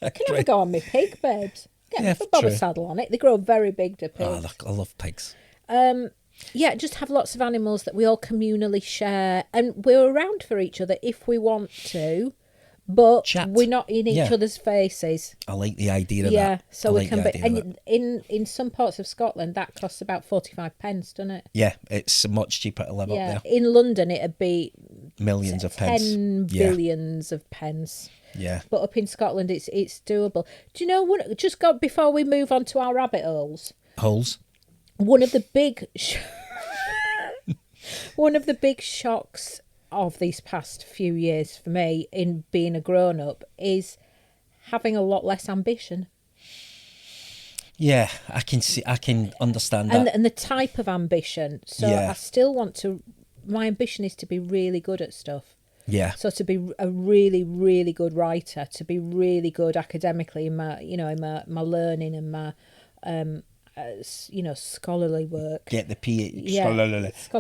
S2: I
S1: Can
S2: could
S1: I
S2: ride.
S1: go on my pig, babes? Get
S2: Yeah,
S1: a Bob
S2: true.
S1: a saddle on it. They grow very big, the pigs.
S2: Oh, look, I love pigs.
S1: Yeah, just have lots of animals that we all communally share, and we're around for each other if we want to, but
S2: Chat.
S1: we're not in each
S2: Yeah.
S1: other's faces.
S2: I like the idea of
S1: Yeah,
S2: that.
S1: so
S2: I
S1: we
S2: like
S1: can
S2: the
S1: be.
S2: idea of that.
S1: And in some parts of Scotland, that costs about 45 pence, doesn't it?
S2: Yeah, it's much cheaper to live
S1: Yeah,
S2: up there.
S1: in London it'd be
S2: Millions of pence.
S1: 10
S2: Yeah.
S1: billions of pence.
S2: Yeah.
S1: But up in Scotland, it's doable. Do you know what? Just got before we move on to our rabbit holes.
S2: Holes.
S1: One of the big, one of the big shocks of these past few years for me in being a grown up is having a lot less ambition,
S2: Yeah, I can understand that.
S1: and the type of ambition. So
S2: Yeah.
S1: I still want to. My ambition is to be really good at stuff.
S2: Yeah.
S1: So to be a really, really good writer, to be really good academically in my, my learning and my, scholarly work.
S2: Get the PhD.
S1: Yeah,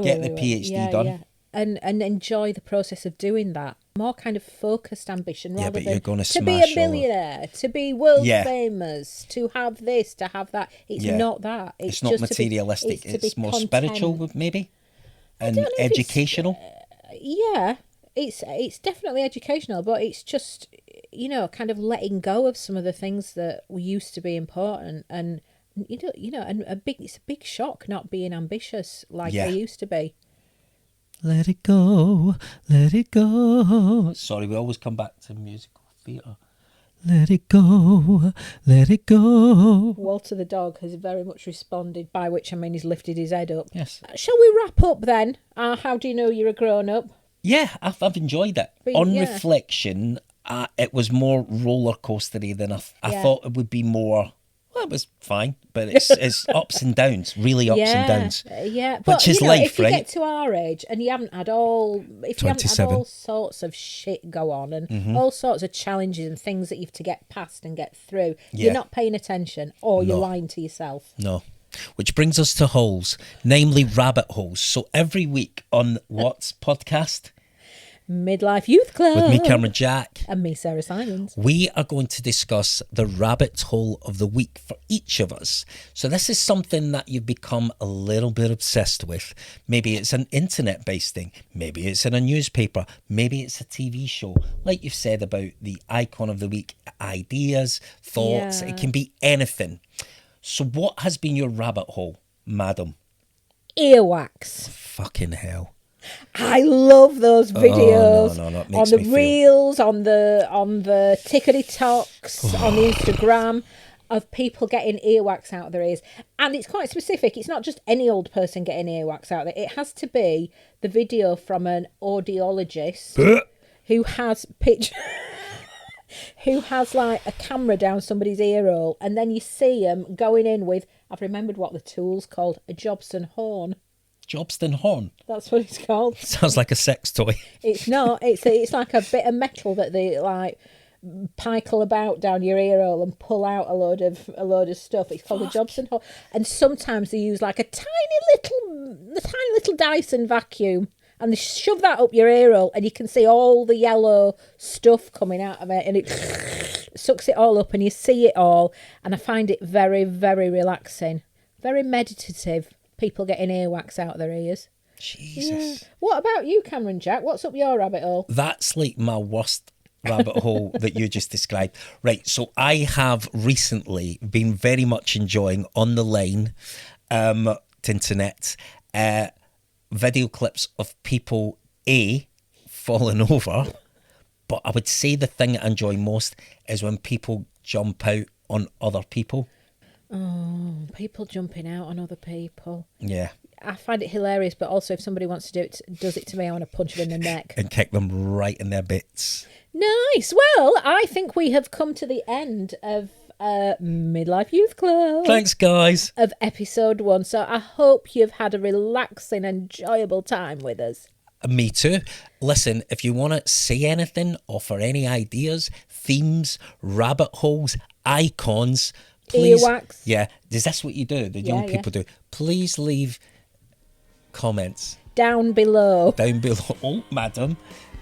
S2: Get the PhD done.
S1: Yeah. And enjoy the process of doing that. More kind of focused ambition rather
S2: but
S1: than
S2: you're gonna
S1: to be
S2: smash
S1: a
S2: all of-
S1: millionaire, to be world
S2: Yeah.
S1: famous, to have this, to have that. It's
S2: Yeah.
S1: not that.
S2: It's not
S1: just
S2: materialistic.
S1: To be
S2: It's more
S1: content.
S2: spiritual, maybe, and
S1: don't know if it's-
S2: educational.
S1: Yeah, it's definitely educational, but it's just kind of letting go of some of the things that used to be important, and and it's a big shock not being ambitious like
S2: Yeah.
S1: they used to be.
S2: Let it go, let it go. Sorry, we always come back to musical theatre. Let it go, let it go.
S1: Walter the dog has very much responded, by which I mean he's lifted his head up.
S2: Yes.
S1: Shall we wrap up then? How do you know you're a grown-up?
S2: Yeah, I've enjoyed it.
S1: But
S2: On
S1: yeah.
S2: reflection, it was more roller coastery than I
S1: Yeah.
S2: thought it would be more. Well, it was fine, but it's ups and downs, really ups and downs.
S1: Yeah, but
S2: Which is life,
S1: if you
S2: right?
S1: get to our age and you haven't had all
S2: 27.
S1: all sorts of shit go on and all sorts of challenges and things that you have to get past and get through,
S2: Yeah.
S1: you're not paying attention, or you're
S2: No.
S1: lying to yourself.
S2: No. Which brings us to holes, namely rabbit holes. So every week on what's podcast
S1: Midlife Youth Club
S2: with me, Cameron Jack,
S1: and me, Sarah Simons.
S2: we are going to discuss the rabbit hole of the week for each of us. So this is something that you've become a little bit obsessed with. Maybe it's an internet-based thing. Maybe it's in a newspaper. Maybe it's a TV show. Like you've said about the icon of the week, ideas, thoughts.
S1: Yeah.
S2: It can be anything. So what has been your rabbit hole, madam?
S1: Earwax.
S2: Fucking hell.
S1: I love those videos
S2: no, it
S1: on
S2: makes
S1: the
S2: me feel-
S1: reels, on the tickety talks, on the Instagram of people getting earwax out of their ears. And it's quite specific. It's not just any old person getting earwax out of it. It has to be the video from an audiologist who has who has like a camera down somebody's ear hole, and then you see them going in with, I've remembered what the tool's called, a Jobson horn.
S2: Jobston horn.
S1: That's what it's called.
S2: Sounds like a sex toy.
S1: It's not. It's like a bit of metal that they like pikel about down your ear hole and pull out a load of stuff. It's called a Jobson horn. And sometimes they use like a tiny little Dyson vacuum, and they shove that up your ear hole, and you can see all the yellow stuff coming out of it, and it sucks it all up, and you see it all. And I find it very, very relaxing, very meditative. People getting earwax out of their ears.
S2: Jesus.
S1: Yeah. What about you, Cameron Jack? What's up your rabbit hole?
S2: That's like my worst rabbit hole that you just described. Right, so I have recently been very much enjoying on the line, internet, video clips of people, falling over, but I would say the thing I enjoy most is when people jump out on other people.
S1: Oh, people jumping out on other people.
S2: Yeah.
S1: I find it hilarious, but also if somebody wants to does it to me, I want to punch them in the neck.
S2: And kick them right in their bits.
S1: Nice. Well, I think we have come to the end of Midlife Youth Club.
S2: Thanks, guys.
S1: Of episode 1. So I hope you've had a relaxing, enjoyable time with us.
S2: Me too. Listen, if you want to say anything, offer any ideas, themes, rabbit holes, icons, please.
S1: Earwax.
S2: Yeah. Is this what you do? The young people do. Please leave comments.
S1: Down below.
S2: Down below. Oh, madam.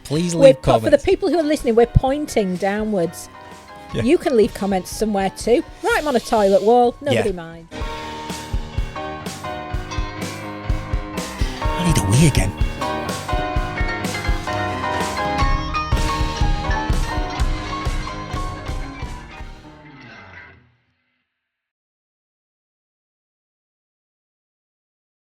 S2: Please leave comments.
S1: For the people who are listening, we're pointing downwards. Yeah. You can leave comments somewhere too. Write them on a toilet wall. Nobody minds.
S2: I need a wee again.